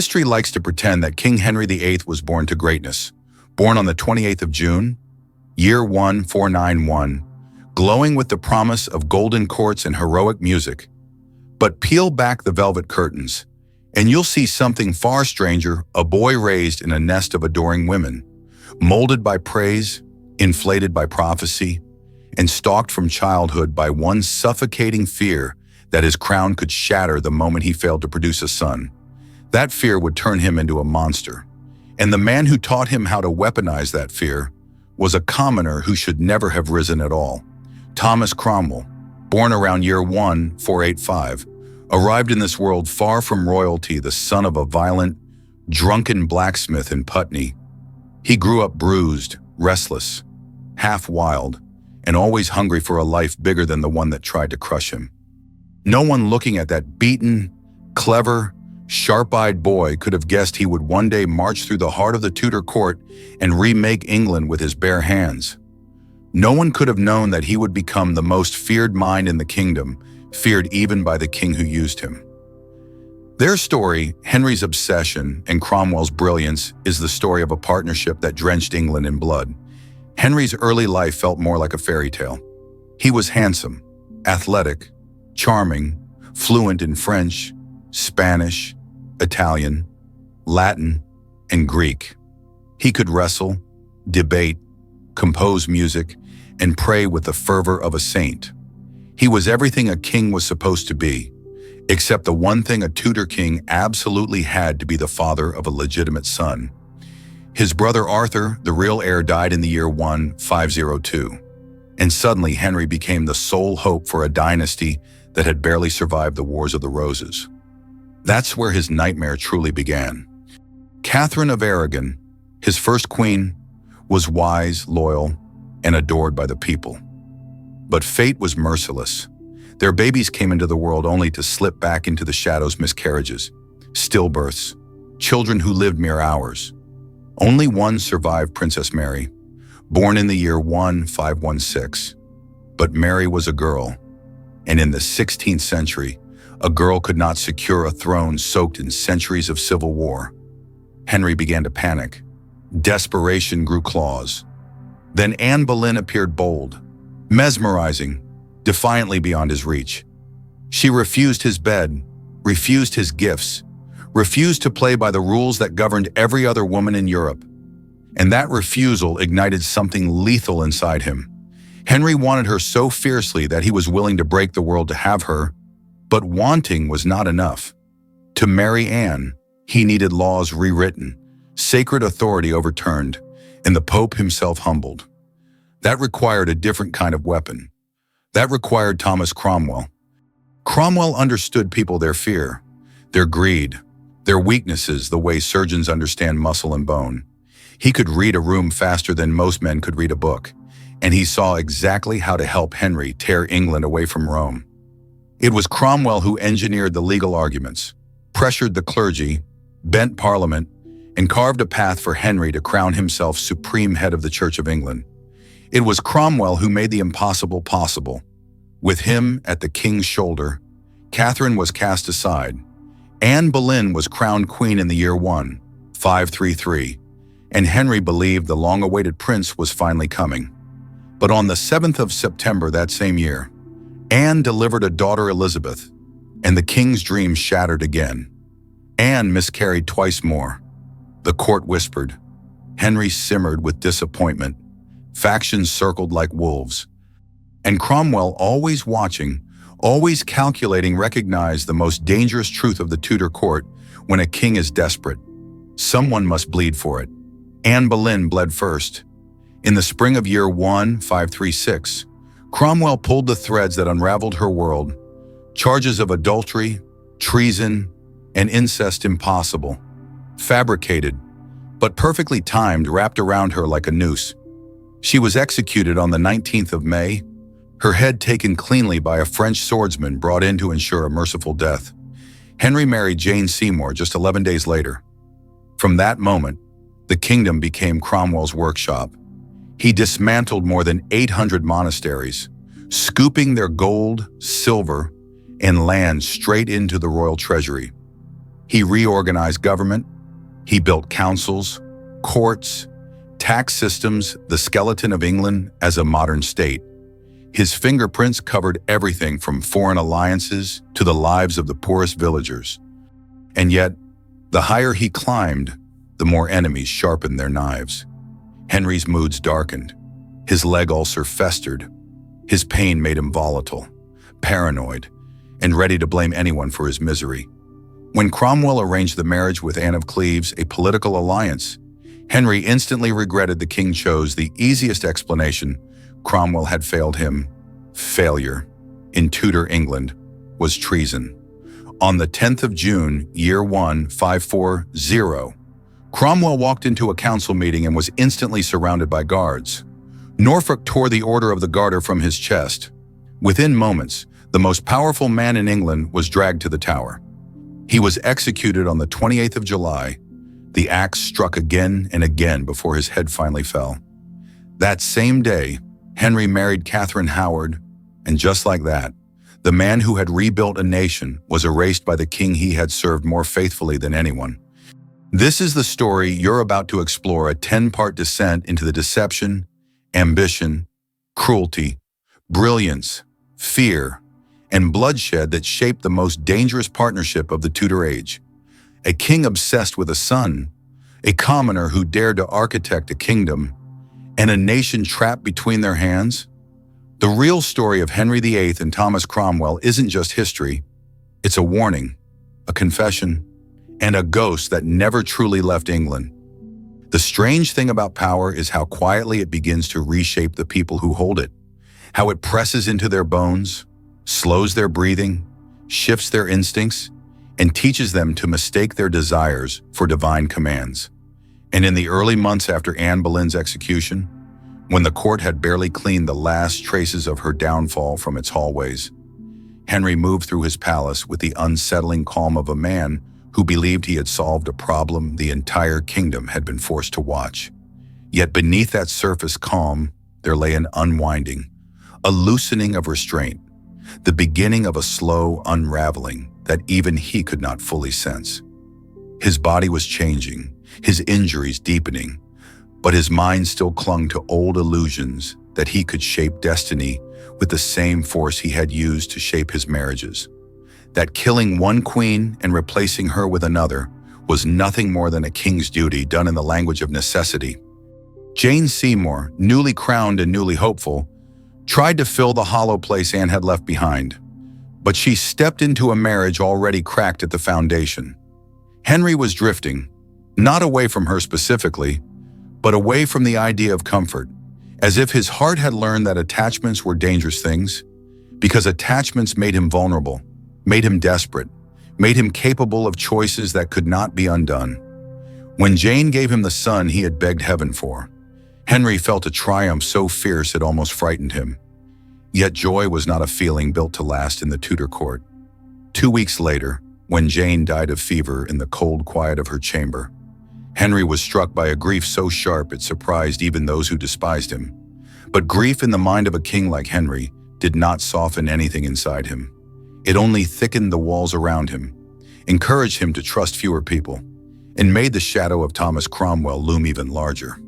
History likes to pretend that King Henry VIII was born to greatness, born on the 28th of June, year 1491, glowing with the promise of golden courts and heroic music. But peel back the velvet curtains, and you'll see something far stranger, a boy raised in a nest of adoring women, molded by praise, inflated by prophecy, and stalked from childhood by one suffocating fear that his crown could shatter the moment he failed to produce a son. That fear would turn him into a monster. And the man who taught him how to weaponize that fear was a commoner who should never have risen at all. Thomas Cromwell, born around year 1485, arrived in this world far from royalty, the son of a violent, drunken blacksmith in Putney. He grew up bruised, restless, half wild, and always hungry for a life bigger than the one that tried to crush him. No one looking at that beaten, clever, sharp-eyed boy could have guessed he would one day march through the heart of the Tudor court and remake England with his bare hands. No one could have known that he would become the most feared mind in the kingdom, feared even by the king who used him. Their story, Henry's obsession and Cromwell's brilliance, is the story of a partnership that drenched England in blood. Henry's early life felt more like a fairy tale. He was handsome, athletic, charming, fluent in French, Spanish, Italian, Latin, and Greek. He could wrestle, debate, compose music, and pray with the fervor of a saint. He was everything a king was supposed to be, except the one thing a Tudor king absolutely had to be: the father of a legitimate son. His brother Arthur, the real heir, died in the year 1502, and suddenly Henry became the sole hope for a dynasty that had barely survived the Wars of the Roses. That's where his nightmare truly began. Catherine of Aragon, his first queen, was wise, loyal, and adored by the people. But fate was merciless. Their babies came into the world only to slip back into the shadows: miscarriages, stillbirths, children who lived mere hours. Only one survived: Princess Mary, born in the year 1516. But Mary was a girl, and in the 16th century, a girl could not secure a throne soaked in centuries of civil war. Henry began to panic. Desperation grew claws. Then Anne Boleyn appeared, bold, mesmerizing, defiantly beyond his reach. She refused his bed, refused his gifts, refused to play by the rules that governed every other woman in Europe. And that refusal ignited something lethal inside him. Henry wanted her so fiercely that he was willing to break the world to have her. But wanting was not enough. To marry Anne, he needed laws rewritten, sacred authority overturned, and the Pope himself humbled. That required a different kind of weapon. That required Thomas Cromwell. Cromwell understood people, their fear, their greed, their weaknesses, the way surgeons understand muscle and bone. He could read a room faster than most men could read a book, and he saw exactly how to help Henry tear England away from Rome. It was Cromwell who engineered the legal arguments, pressured the clergy, bent Parliament, and carved a path for Henry to crown himself supreme head of the Church of England. It was Cromwell who made the impossible possible. With him at the king's shoulder, Catherine was cast aside. Anne Boleyn was crowned queen in the year 1533, and Henry believed the long-awaited prince was finally coming. But on the 7th of September that same year, Anne delivered a daughter, Elizabeth, and the king's dream shattered again. Anne miscarried twice more. The court whispered. Henry simmered with disappointment. Factions circled like wolves. And Cromwell, always watching, always calculating, recognized the most dangerous truth of the Tudor court: when a king is desperate, someone must bleed for it. Anne Boleyn bled first. In the spring of year 1536, Cromwell pulled the threads that unraveled her world. Charges of adultery, treason, and incest, impossible, fabricated, but perfectly timed, wrapped around her like a noose. She was executed on the 19th of May, her head taken cleanly by a French swordsman brought in to ensure a merciful death. Henry married Jane Seymour just 11 days later. From that moment, the kingdom became Cromwell's workshop. He dismantled more than 800 monasteries, scooping their gold, silver, and land straight into the royal treasury. He reorganized government. He built councils, courts, tax systems, the skeleton of England as a modern state. His fingerprints covered everything from foreign alliances to the lives of the poorest villagers. And yet, the higher he climbed, the more enemies sharpened their knives. Henry's moods darkened. His leg ulcer festered. His pain made him volatile, paranoid, and ready to blame anyone for his misery. When Cromwell arranged the marriage with Anne of Cleves, a political alliance, Henry instantly regretted the king chose the easiest explanation. Cromwell had failed him. Failure in Tudor England was treason. On the 10th of June, year 1, 540, Cromwell walked into a council meeting and was instantly surrounded by guards. Norfolk tore the Order of the Garter from his chest. Within moments, the most powerful man in England was dragged to the Tower. He was executed on the 28th of July. The axe struck again and again before his head finally fell. That same day, Henry married Catherine Howard, and just like that, the man who had rebuilt a nation was erased by the king he had served more faithfully than anyone. This is the story you're about to explore, a 10-part descent into the deception, ambition, cruelty, brilliance, fear, and bloodshed that shaped the most dangerous partnership of the Tudor age. A king obsessed with a son, a commoner who dared to architect a kingdom, and a nation trapped between their hands. The real story of Henry VIII and Thomas Cromwell isn't just history. It's a warning, a confession, and a ghost that never truly left England. The strange thing about power is how quietly it begins to reshape the people who hold it, how it presses into their bones, slows their breathing, shifts their instincts, and teaches them to mistake their desires for divine commands. And in the early months after Anne Boleyn's execution, when the court had barely cleaned the last traces of her downfall from its hallways, Henry moved through his palace with the unsettling calm of a man who believed he had solved a problem the entire kingdom had been forced to watch. Yet beneath that surface calm, there lay an unwinding, a loosening of restraint, the beginning of a slow unraveling that even he could not fully sense. His body was changing, his injuries deepening, but his mind still clung to old illusions that he could shape destiny with the same force he had used to shape his marriages. That killing one queen and replacing her with another was nothing more than a king's duty done in the language of necessity. Jane Seymour, newly crowned and newly hopeful, tried to fill the hollow place Anne had left behind, but she stepped into a marriage already cracked at the foundation. Henry was drifting, not away from her specifically, but away from the idea of comfort, as if his heart had learned that attachments were dangerous things, because attachments made him vulnerable, made him desperate, made him capable of choices that could not be undone. When Jane gave him the son he had begged heaven for, Henry felt a triumph so fierce it almost frightened him. Yet joy was not a feeling built to last in the Tudor court. 2 weeks later, when Jane died of fever in the cold quiet of her chamber, Henry was struck by a grief so sharp it surprised even those who despised him. But grief in the mind of a king like Henry did not soften anything inside him. It only thickened the walls around him, encouraged him to trust fewer people, and made the shadow of Thomas Cromwell loom even larger.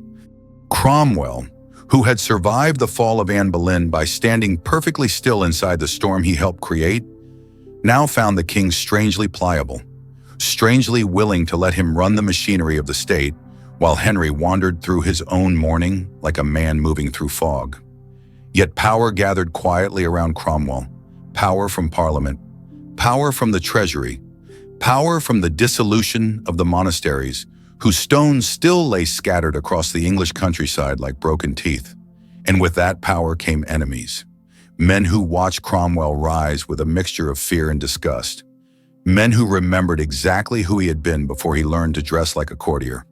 Cromwell, who had survived the fall of Anne Boleyn by standing perfectly still inside the storm he helped create, now found the king strangely pliable, strangely willing to let him run the machinery of the state, while Henry wandered through his own mourning like a man moving through fog. Yet power gathered quietly around Cromwell, power from Parliament, power from the Treasury, power from the dissolution of the monasteries, whose stones still lay scattered across the English countryside like broken teeth. And with that power came enemies, men who watched Cromwell rise with a mixture of fear and disgust, men who remembered exactly who he had been before he learned to dress like a courtier,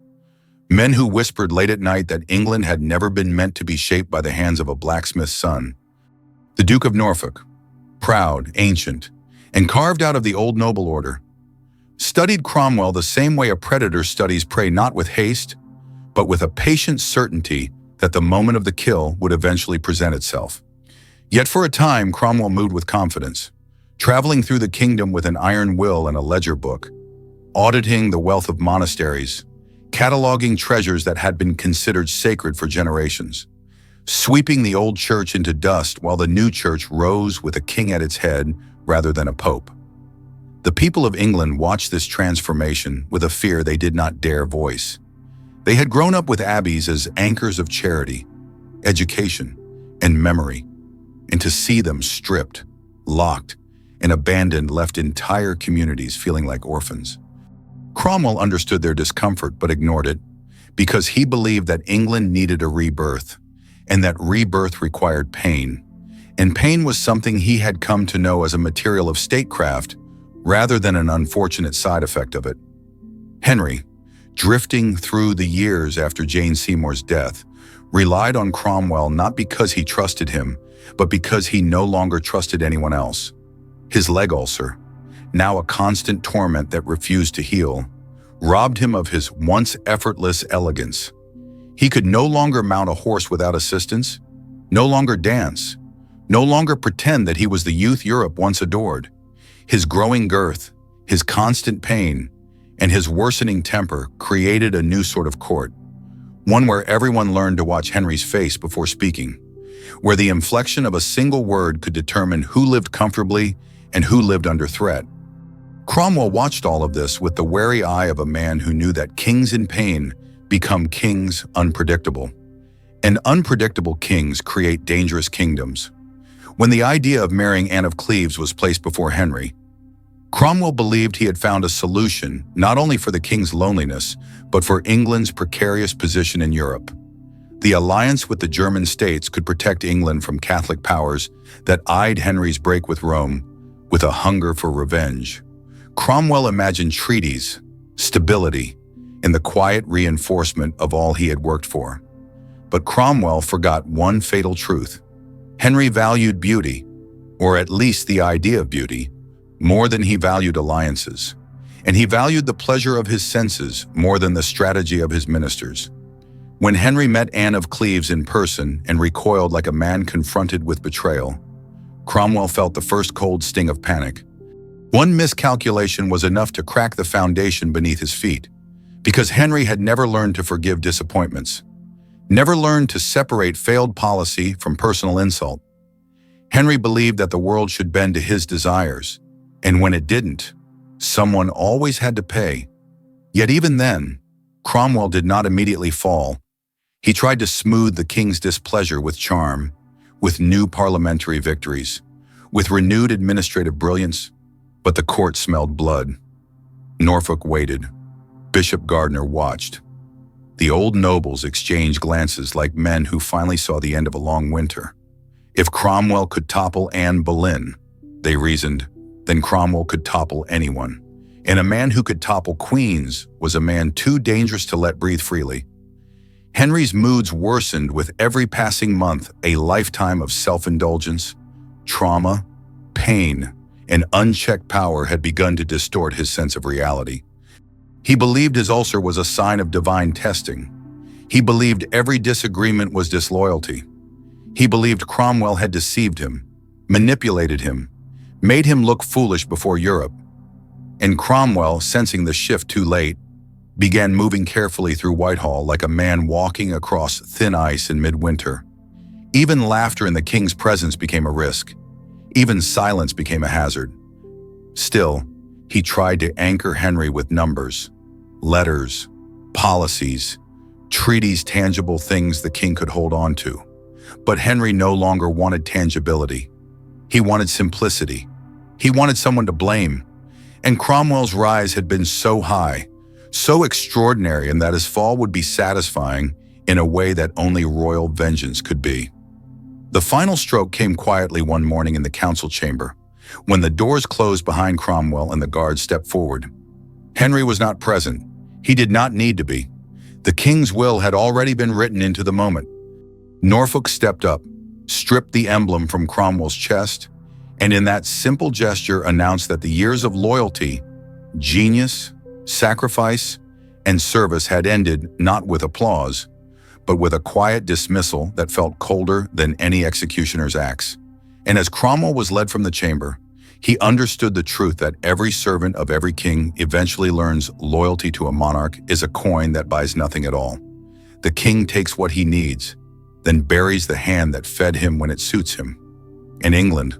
men who whispered late at night that England had never been meant to be shaped by the hands of a blacksmith's son. The Duke of Norfolk, proud, ancient, and carved out of the old noble order, studied Cromwell the same way a predator studies prey, not with haste, but with a patient certainty that the moment of the kill would eventually present itself. Yet for a time, Cromwell moved with confidence, traveling through the kingdom with an iron will and a ledger book. auditing the wealth of monasteries, cataloging treasures that had been considered sacred for generations, sweeping the old church into dust while the new church rose with a king at its head rather than a pope. The people of England watched this transformation with a fear they did not dare voice. They had grown up with abbeys as anchors of charity, education, and memory, and to see them stripped, locked, and abandoned left entire communities feeling like orphans. Cromwell understood their discomfort but ignored it because he believed that England needed a rebirth, and that rebirth required pain. And pain was something he had come to know as a material of statecraft rather than an unfortunate side effect of it. Henry, drifting through the years after Jane Seymour's death, relied on Cromwell not because he trusted him, but because he no longer trusted anyone else. His leg ulcer, now a constant torment that refused to heal, robbed him of his once effortless elegance. He could no longer mount a horse without assistance, no longer dance, no longer pretend that he was the youth Europe once adored. His growing girth, his constant pain, and his worsening temper created a new sort of court, one where everyone learned to watch Henry's face before speaking, where the inflection of a single word could determine who lived comfortably and who lived under threat. Cromwell watched all of this with the wary eye of a man who knew that kings in pain become kings unpredictable, and unpredictable kings create dangerous kingdoms. When the idea of marrying Anne of Cleves was placed before Henry, Cromwell believed he had found a solution not only for the king's loneliness, but for England's precarious position in Europe. The alliance with the German states could protect England from Catholic powers that eyed Henry's break with Rome with a hunger for revenge. Cromwell imagined treaties, stability, and the quiet reinforcement of all he had worked for. But Cromwell forgot one fatal truth. Henry valued beauty, or at least the idea of beauty, more than he valued alliances. And he valued the pleasure of his senses more than the strategy of his ministers. When Henry met Anne of Cleves in person and recoiled like a man confronted with betrayal, Cromwell felt the first cold sting of panic. One miscalculation was enough to crack the foundation beneath his feet, because Henry had never learned to forgive disappointments, never learned to separate failed policy from personal insult. Henry believed that the world should bend to his desires, and when it didn't, someone always had to pay. Yet even then, Cromwell did not immediately fall. He tried to smooth the king's displeasure with charm, with new parliamentary victories, with renewed administrative brilliance, but the court smelled blood. Norfolk waited. Bishop Gardiner watched. The old nobles exchanged glances like men who finally saw the end of a long winter. If Cromwell could topple Anne Boleyn, they reasoned, then Cromwell could topple anyone. And a man who could topple queens was a man too dangerous to let breathe freely. Henry's moods worsened with every passing month. A lifetime of self-indulgence, trauma, pain, and unchecked power had begun to distort his sense of reality. He believed his ulcer was a sign of divine testing. He believed every disagreement was disloyalty. He believed Cromwell had deceived him, manipulated him, made him look foolish before Europe. And Cromwell, sensing the shift too late, began moving carefully through Whitehall like a man walking across thin ice in midwinter. Even laughter in the king's presence became a risk. Even silence became a hazard. Still, he tried to anchor Henry with numbers, letters, policies, treaties, tangible things the king could hold on to. But Henry no longer wanted tangibility. He wanted simplicity. He wanted someone to blame. And Cromwell's rise had been so high, so extraordinary, and that his fall would be satisfying in a way that only royal vengeance could be. The final stroke came quietly one morning in the council chamber, when the doors closed behind Cromwell and the guards stepped forward. Henry was not present. He did not need to be. The king's will had already been written into the moment. Norfolk stepped up, stripped the emblem from Cromwell's chest, and in that simple gesture announced that the years of loyalty, genius, sacrifice, and service had ended not with applause, but with a quiet dismissal that felt colder than any executioner's axe. And as Cromwell was led from the chamber, He understood the truth that every servant of every king eventually learns loyalty to a monarch is a coin that buys nothing at all. The king takes what he needs, then buries the hand that fed him when it suits him. In England,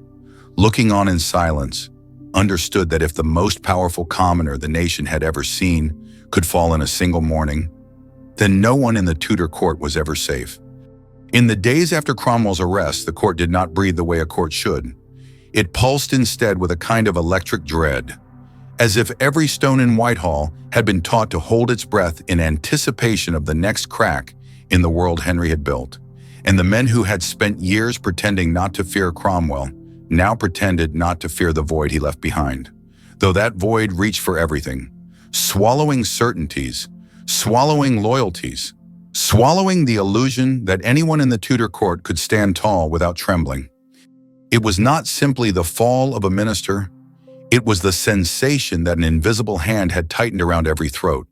looking on in silence, understood that if the most powerful commoner the nation had ever seen could fall in a single morning, then no one in the Tudor court was ever safe. In the days after Cromwell's arrest, the court did not breathe the way a court should. It pulsed instead with a kind of electric dread, as if every stone in Whitehall had been taught to hold its breath in anticipation of the next crack in the world Henry had built. And the men who had spent years pretending not to fear Cromwell now pretended not to fear the void he left behind, though that void reached for everything, swallowing certainties, swallowing loyalties, swallowing the illusion that anyone in the Tudor court could stand tall without trembling. It was not simply the fall of a minister, it was the sensation that an invisible hand had tightened around every throat.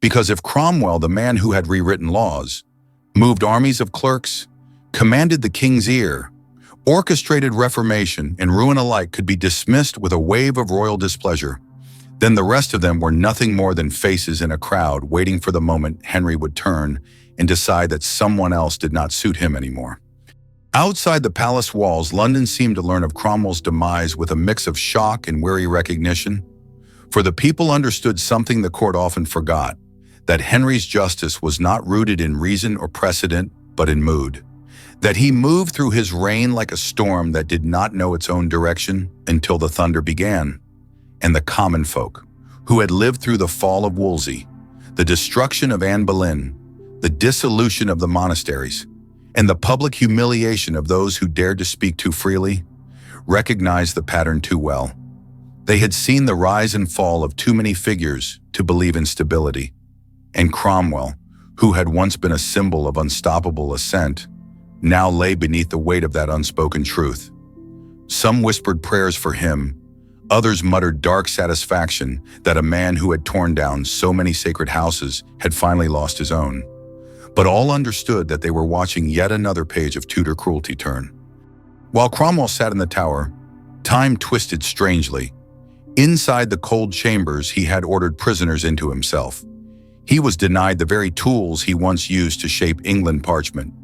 Because if Cromwell, the man who had rewritten laws, moved armies of clerks, commanded the king's ear, orchestrated reformation and ruin alike could be dismissed with a wave of royal displeasure, then the rest of them were nothing more than faces in a crowd waiting for the moment Henry would turn and decide that someone else did not suit him anymore. Outside the palace walls, London seemed to learn of Cromwell's demise with a mix of shock and weary recognition. For the people understood something the court often forgot, that Henry's justice was not rooted in reason or precedent, but in mood. That he moved through his reign like a storm that did not know its own direction until the thunder began. And the common folk, who had lived through the fall of Wolsey, the destruction of Anne Boleyn, the dissolution of the monasteries, and the public humiliation of those who dared to speak too freely, recognized the pattern too well. They had seen the rise and fall of too many figures to believe in stability. And Cromwell, who had once been a symbol of unstoppable ascent, now lay beneath the weight of that unspoken truth. Some whispered prayers for him, others muttered dark satisfaction that a man who had torn down so many sacred houses had finally lost his own. But all understood that they were watching yet another page of Tudor cruelty turn. While Cromwell sat in the Tower, time twisted strangely. Inside the cold chambers, he had ordered prisoners into himself. He was denied the very tools he once used to shape England: parchment,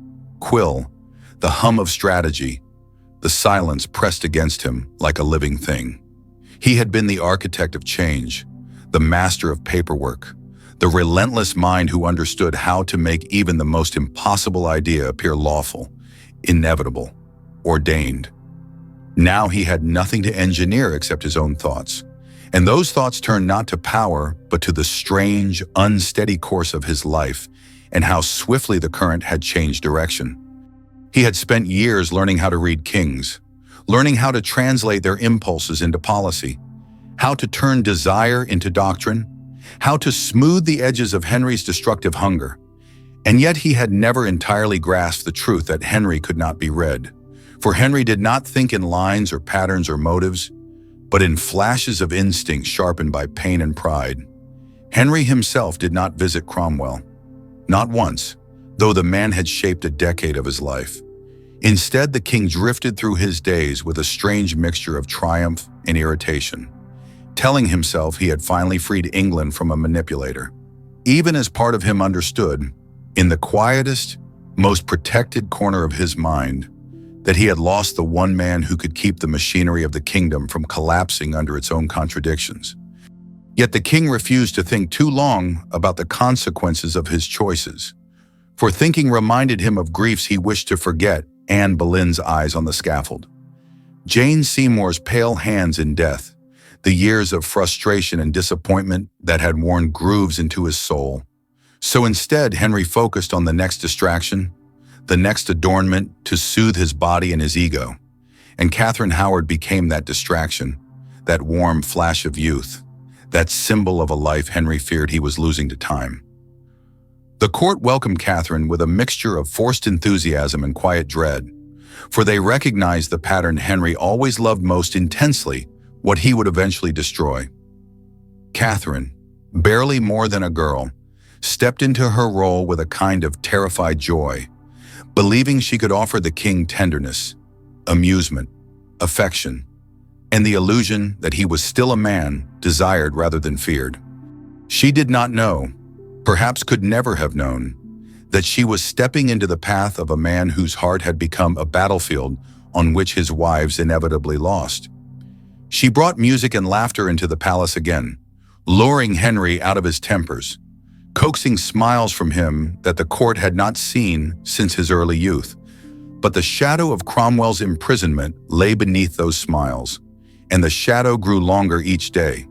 quill, the hum of strategy. The silence pressed against him like a living thing. He had been the architect of change, the master of paperwork, the relentless mind who understood how to make even the most impossible idea appear lawful, inevitable, ordained. Now he had nothing to engineer except his own thoughts. And those thoughts turned not to power, but to the strange, unsteady course of his life and how swiftly the current had changed direction. He had spent years learning how to read kings, learning how to translate their impulses into policy, how to turn desire into doctrine, how to smooth the edges of Henry's destructive hunger. And yet he had never entirely grasped the truth that Henry could not be read. For Henry did not think in lines or patterns or motives, but in flashes of instinct sharpened by pain and pride. Henry himself did not visit Cromwell. Not once, though the man had shaped a decade of his life. Instead, the king drifted through his days with a strange mixture of triumph and irritation, telling himself he had finally freed England from a manipulator. Even as part of him understood, in the quietest, most protected corner of his mind, that he had lost the one man who could keep the machinery of the kingdom from collapsing under its own contradictions. Yet the king refused to think too long about the consequences of his choices, for thinking reminded him of griefs he wished to forget: Anne Boleyn's eyes on the scaffold, Jane Seymour's pale hands in death, the years of frustration and disappointment that had worn grooves into his soul. So instead, Henry focused on the next distraction, the next adornment to soothe his body and his ego. And Catherine Howard became that distraction, that warm flash of youth, that symbol of a life Henry feared he was losing to time. The court welcomed Catherine with a mixture of forced enthusiasm and quiet dread, for they recognized the pattern Henry always loved most intensely, what he would eventually destroy. Catherine, barely more than a girl, stepped into her role with a kind of terrified joy, believing she could offer the king tenderness, amusement, affection, and the illusion that he was still a man desired rather than feared. She did not know, perhaps could never have known, that she was stepping into the path of a man whose heart had become a battlefield on which his wives inevitably lost. She brought music and laughter into the palace again, luring Henry out of his tempers, coaxing smiles from him that the court had not seen since his early youth. But the shadow of Cromwell's imprisonment lay beneath those smiles, and the shadow grew longer each day.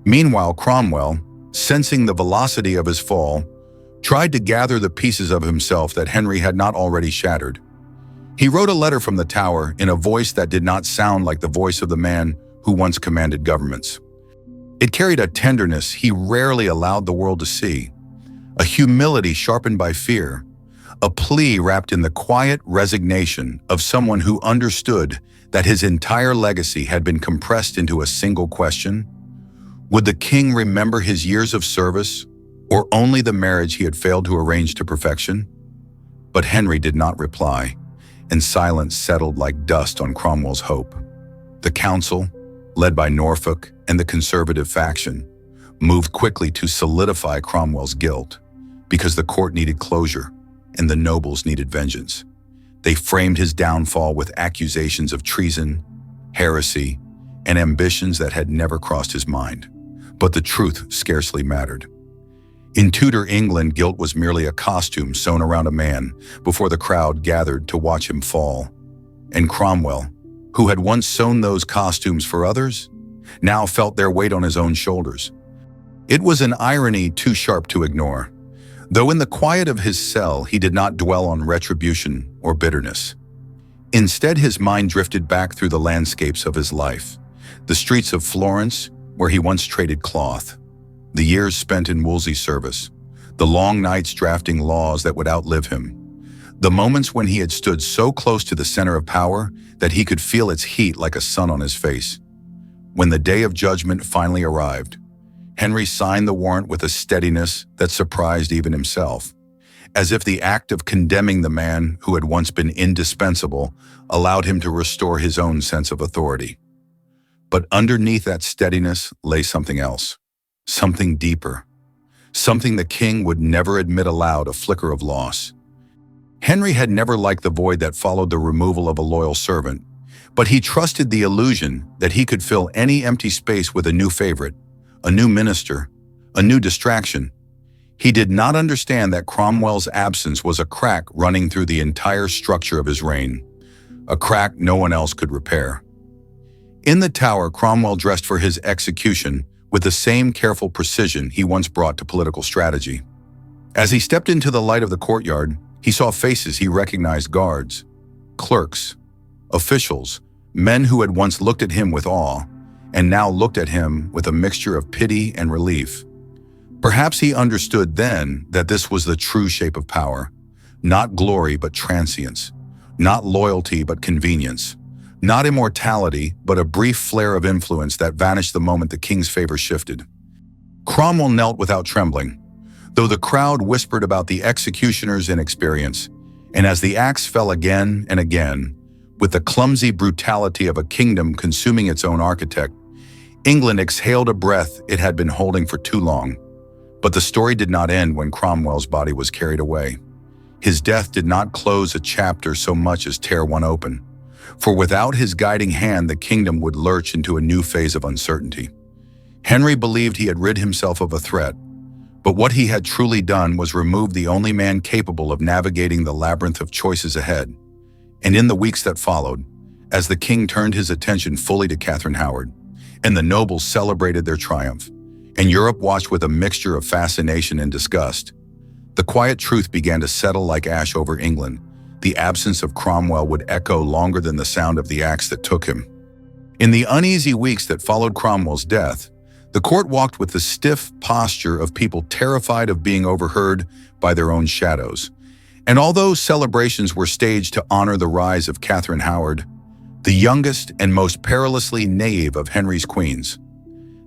Meanwhile, Cromwell, sensing the velocity of his fall, tried to gather the pieces of himself that Henry had not already shattered. He wrote a letter from the Tower in a voice that did not sound like the voice of the man who once commanded governments. It carried a tenderness he rarely allowed the world to see, a humility sharpened by fear, a plea wrapped in the quiet resignation of someone who understood that his entire legacy had been compressed into a single question. Would the king remember his years of service, or only the marriage he had failed to arrange to perfection? But Henry did not reply, and silence settled like dust on Cromwell's hope. The council, led by Norfolk and the conservative faction, moved quickly to solidify Cromwell's guilt, because the court needed closure and the nobles needed vengeance. They framed his downfall with accusations of treason, heresy, and ambitions that had never crossed his mind. But the truth scarcely mattered. In Tudor England, guilt was merely a costume sewn around a man before the crowd gathered to watch him fall. And Cromwell, who had once sewn those costumes for others, now felt their weight on his own shoulders. It was an irony too sharp to ignore. Though in the quiet of his cell, he did not dwell on retribution or bitterness. Instead, his mind drifted back through the landscapes of his life, the streets of Florence, where he once traded cloth, the years spent in Wolsey's service, the long nights drafting laws that would outlive him, the moments when he had stood so close to the center of power that he could feel its heat like a sun on his face. When the day of judgment finally arrived, Henry signed the warrant with a steadiness that surprised even himself, as if the act of condemning the man who had once been indispensable allowed him to restore his own sense of authority. But underneath that steadiness lay something else, something deeper, something the king would never admit aloud, a flicker of loss. Henry had never liked the void that followed the removal of a loyal servant, but he trusted the illusion that he could fill any empty space with a new favorite, a new minister, a new distraction. He did not understand that Cromwell's absence was a crack running through the entire structure of his reign, a crack no one else could repair. In the Tower, Cromwell dressed for his execution with the same careful precision he once brought to political strategy. As he stepped into the light of the courtyard, he saw faces he recognized: guards, clerks, officials, men who had once looked at him with awe, and now looked at him with a mixture of pity and relief. Perhaps he understood then that this was the true shape of power, not glory but transience, not loyalty but convenience, not immortality but a brief flare of influence that vanished the moment the king's favor shifted. Cromwell knelt without trembling, though the crowd whispered about the executioner's inexperience, and as the axe fell again and again, with the clumsy brutality of a kingdom consuming its own architect, England exhaled a breath it had been holding for too long. But the story did not end when Cromwell's body was carried away. His death did not close a chapter so much as tear one open, for without his guiding hand, the kingdom would lurch into a new phase of uncertainty. Henry believed he had rid himself of a threat, but what he had truly done was remove the only man capable of navigating the labyrinth of choices ahead. And in the weeks that followed, as the king turned his attention fully to Catherine Howard, and the nobles celebrated their triumph, and Europe watched with a mixture of fascination and disgust, the quiet truth began to settle like ash over England. The absence of Cromwell would echo longer than the sound of the axe that took him. In the uneasy weeks that followed Cromwell's death, the court walked with the stiff posture of people terrified of being overheard by their own shadows. And although celebrations were staged to honor the rise of Catherine Howard, the youngest and most perilously naive of Henry's queens,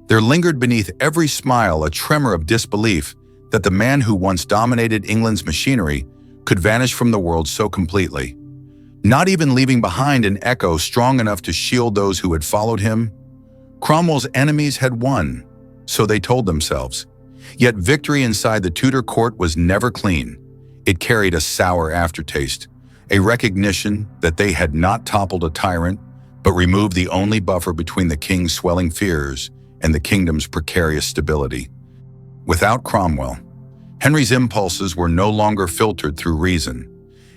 there lingered beneath every smile a tremor of disbelief that the man who once dominated England's machinery could vanish from the world so completely. not even leaving behind an echo strong enough to shield those who had followed him. Cromwell's enemies had won, so they told themselves. Yet victory inside the Tudor court was never clean. It carried a sour aftertaste, a recognition that they had not toppled a tyrant, but removed the only buffer between the king's swelling fears and the kingdom's precarious stability. Without Cromwell, Henry's impulses were no longer filtered through reason,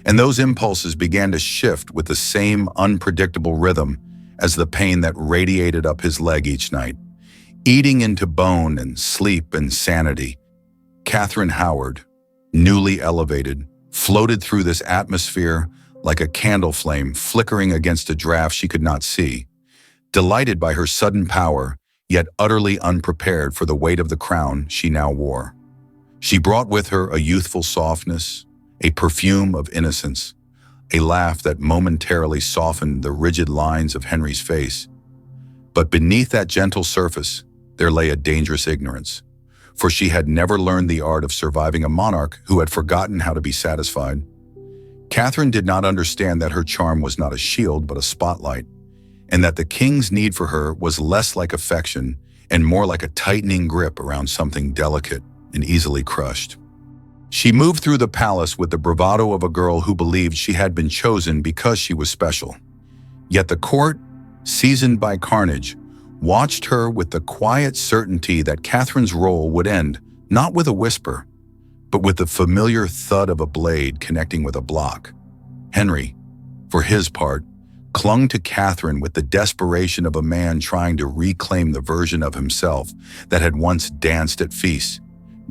and those impulses began to shift with the same unpredictable rhythm as the pain that radiated up his leg each night, eating into bone and sleep and sanity. Catherine Howard, newly elevated, floated through this atmosphere like a candle flame flickering against a draft she could not see, delighted by her sudden power, yet utterly unprepared for the weight of the crown she now wore. She brought with her a youthful softness, a perfume of innocence, a laugh that momentarily softened the rigid lines of Henry's face. But beneath that gentle surface, there lay a dangerous ignorance, for she had never learned the art of surviving a monarch who had forgotten how to be satisfied. Catherine did not understand that her charm was not a shield but a spotlight, and that the king's need for her was less like affection and more like a tightening grip around something delicate and easily crushed. She moved through the palace with the bravado of a girl who believed she had been chosen because she was special. Yet the court, seasoned by carnage, watched her with the quiet certainty that Catherine's role would end not with a whisper, but with the familiar thud of a blade connecting with a block. Henry, for his part, clung to Catherine with the desperation of a man trying to reclaim the version of himself that had once danced at feasts,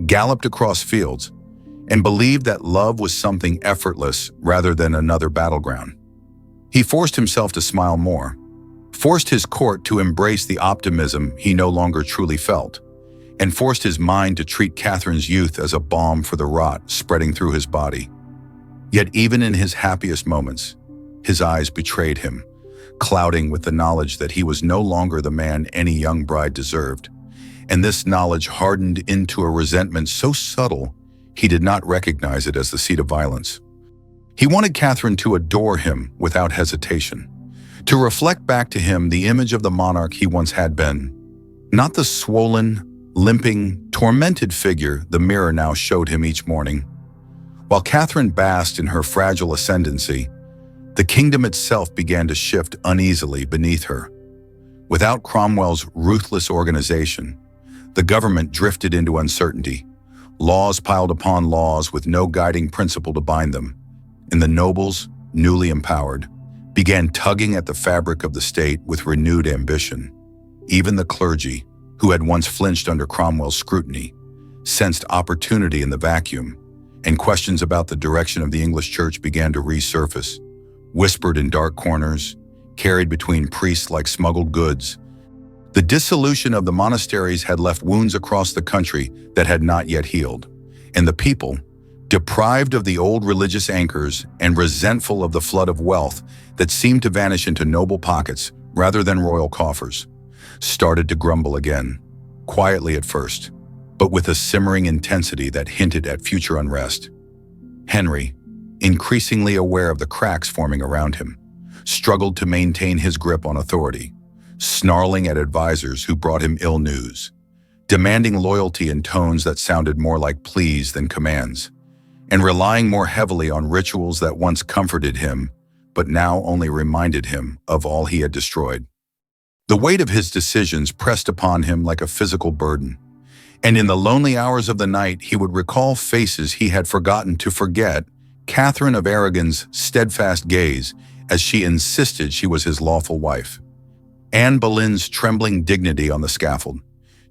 galloped across fields, and believed that love was something effortless rather than another battleground. He forced himself to smile more, forced his court to embrace the optimism he no longer truly felt, and forced his mind to treat Catherine's youth as a balm for the rot spreading through his body. Yet even in his happiest moments, his eyes betrayed him, clouding with the knowledge that he was no longer the man any young bride deserved, and this knowledge hardened into a resentment so subtle he did not recognize it as the seat of violence. He wanted Catherine to adore him without hesitation, to reflect back to him the image of the monarch he once had been, not the swollen, limping, tormented figure the mirror now showed him each morning. While Catherine basked in her fragile ascendancy, the kingdom itself began to shift uneasily beneath her. Without Cromwell's ruthless organization, the government drifted into uncertainty. Laws piled upon laws with no guiding principle to bind them, and the nobles, newly empowered, began tugging at the fabric of the state with renewed ambition. Even the clergy, who had once flinched under Cromwell's scrutiny, sensed opportunity in the vacuum, and questions about the direction of the English church began to resurface, whispered in dark corners, carried between priests like smuggled goods. The dissolution of the monasteries had left wounds across the country that had not yet healed, and the people, deprived of the old religious anchors and resentful of the flood of wealth that seemed to vanish into noble pockets rather than royal coffers, started to grumble again, quietly at first, but with a simmering intensity that hinted at future unrest. Henry, increasingly aware of the cracks forming around him, struggled to maintain his grip on authority, snarling at advisors who brought him ill news, demanding loyalty in tones that sounded more like pleas than commands, and relying more heavily on rituals that once comforted him, but now only reminded him of all he had destroyed. The weight of his decisions pressed upon him like a physical burden, and in the lonely hours of the night he would recall faces he had forgotten to forget, Catherine of Aragon's steadfast gaze as she insisted she was his lawful wife, Anne Boleyn's trembling dignity on the scaffold,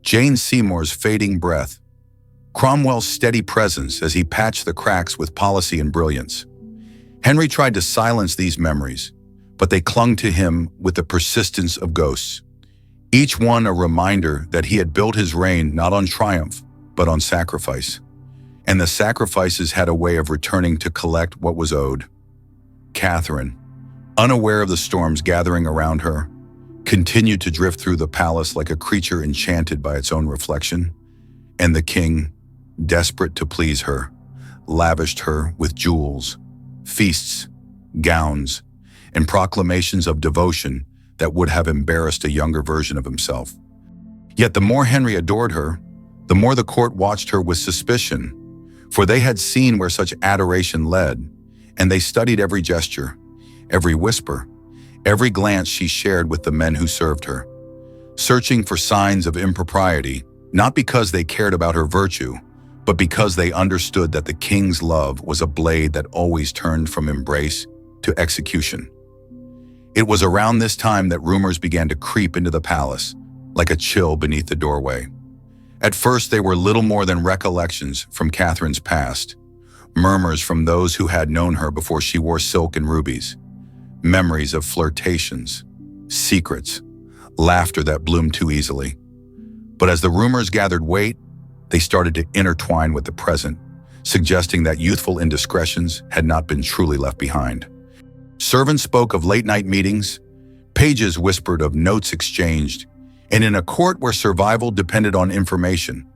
Jane Seymour's fading breath, Cromwell's steady presence as he patched the cracks with policy and brilliance. Henry tried to silence these memories, but they clung to him with the persistence of ghosts, each one a reminder that he had built his reign not on triumph, but on sacrifice, and the sacrifices had a way of returning to collect what was owed. Catherine, unaware of the storms gathering around her, continued to drift through the palace like a creature enchanted by its own reflection, and the king, desperate to please her, lavished her with jewels, feasts, gowns, and proclamations of devotion that would have embarrassed a younger version of himself. Yet the more Henry adored her, the more the court watched her with suspicion, for they had seen where such adoration led, and they studied every gesture, every whisper, every glance she shared with the men who served her, searching for signs of impropriety, not because they cared about her virtue, but because they understood that the king's love was a blade that always turned from embrace to execution. It was around this time that rumors began to creep into the palace, like a chill beneath the doorway. At first, they were little more than recollections from Catherine's past, murmurs from those who had known her before she wore silk and rubies, memories of flirtations, secrets, laughter that bloomed too easily. But as the rumors gathered weight, they started to intertwine with the present, suggesting that youthful indiscretions had not been truly left behind. Servants spoke of late-night meetings, pages whispered of notes exchanged, and in a court where survival depended on information,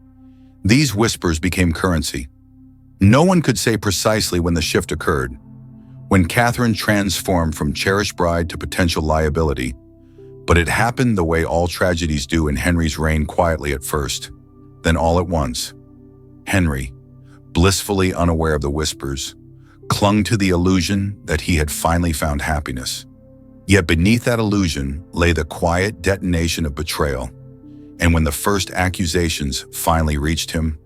these whispers became currency. No one could say precisely when the shift occurred, when Catherine transformed from cherished bride to potential liability, but it happened the way all tragedies do in Henry's reign, quietly at first. Then all at once, Henry, blissfully unaware of the whispers, clung to the illusion that he had finally found happiness. Yet beneath that illusion lay the quiet detonation of betrayal, and when the first accusations finally reached him,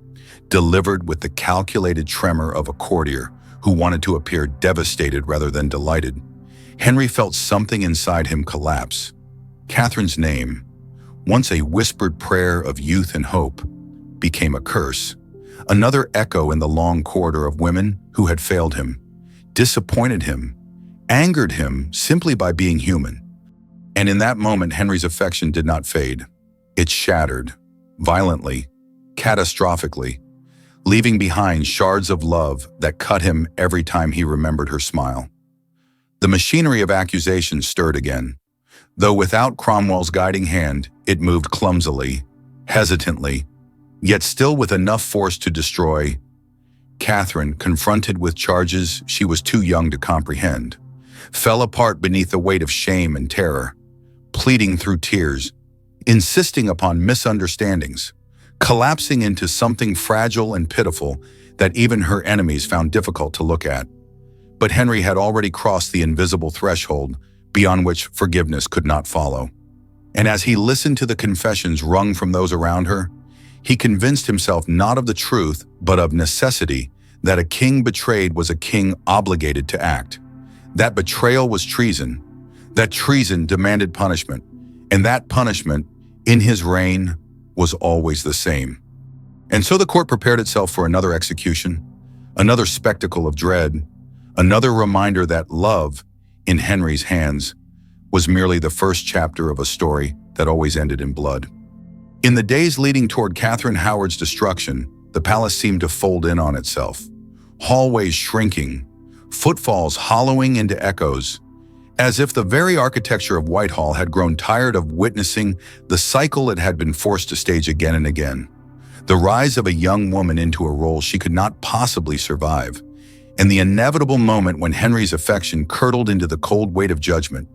delivered with the calculated tremor of a courtier who wanted to appear devastated rather than delighted, Henry felt something inside him collapse. Catherine's name, once a whispered prayer of youth and hope, became a curse, another echo in the long corridor of women who had failed him, disappointed him, angered him simply by being human. And in that moment, Henry's affection did not fade. It shattered, violently, catastrophically, leaving behind shards of love that cut him every time he remembered her smile. The machinery of accusation stirred again. Though without Cromwell's guiding hand, it moved clumsily, hesitantly, yet still with enough force to destroy. Catherine, confronted with charges she was too young to comprehend, fell apart beneath the weight of shame and terror, pleading through tears, insisting upon misunderstandings, collapsing into something fragile and pitiful that even her enemies found difficult to look at. But Henry had already crossed the invisible threshold beyond which forgiveness could not follow. And as he listened to the confessions wrung from those around her, he convinced himself not of the truth, but of necessity, that a king betrayed was a king obligated to act. That betrayal was treason, that treason demanded punishment, and that punishment, in his reign, was always the same. And so the court prepared itself for another execution, another spectacle of dread, another reminder that love, in Henry's hands, was merely the first chapter of a story that always ended in blood. In the days leading toward Catherine Howard's destruction, the palace seemed to fold in on itself, hallways shrinking, footfalls hollowing into echoes, as if the very architecture of Whitehall had grown tired of witnessing the cycle it had been forced to stage again and again. The rise of a young woman into a role she could not possibly survive, and the inevitable moment when Henry's affection curdled into the cold weight of judgment.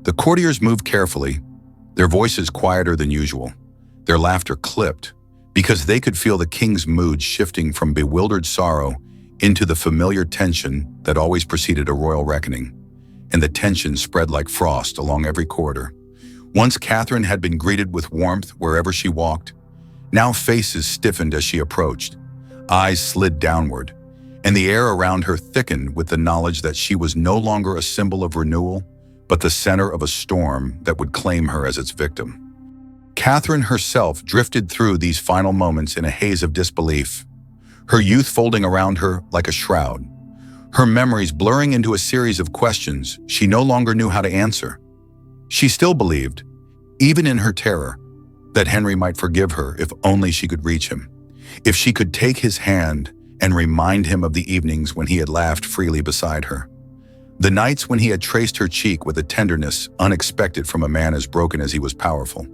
The courtiers moved carefully, their voices quieter than usual, their laughter clipped, because they could feel the king's mood shifting from bewildered sorrow into the familiar tension that always preceded a royal reckoning, and the tension spread like frost along every corridor. Once Catherine had been greeted with warmth wherever she walked, now faces stiffened as she approached, eyes slid downward, and the air around her thickened with the knowledge that she was no longer a symbol of renewal, but the center of a storm that would claim her as its victim. Catherine herself drifted through these final moments in a haze of disbelief, her youth folding around her like a shroud, her memories blurring into a series of questions she no longer knew how to answer. She still believed, even in her terror, that Henry might forgive her if only she could reach him, if she could take his hand and remind him of the evenings when he had laughed freely beside her, the nights when he had traced her cheek with a tenderness unexpected from a man as broken as he was powerful.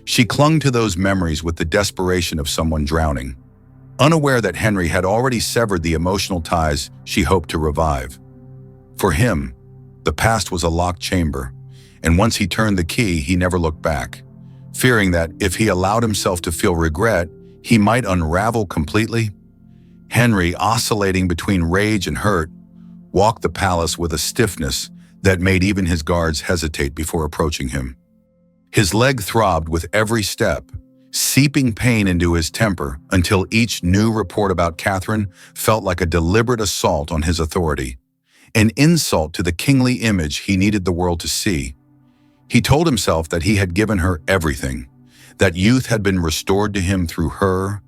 She clung to those memories with the desperation of someone drowning, unaware that Henry had already severed the emotional ties she hoped to revive. For him, The past was a locked chamber, and once he turned the key, he never looked back, fearing that if he allowed himself to feel regret, he might unravel completely. Henry, oscillating between rage and hurt, walked the palace with a stiffness that made even his guards hesitate before approaching him. His leg throbbed with every step, seeping pain into his temper until each new report about Catherine felt like a deliberate assault on his authority, an insult to the kingly image he needed the world to see. He told himself that he had given her everything, that youth had been restored to him through her,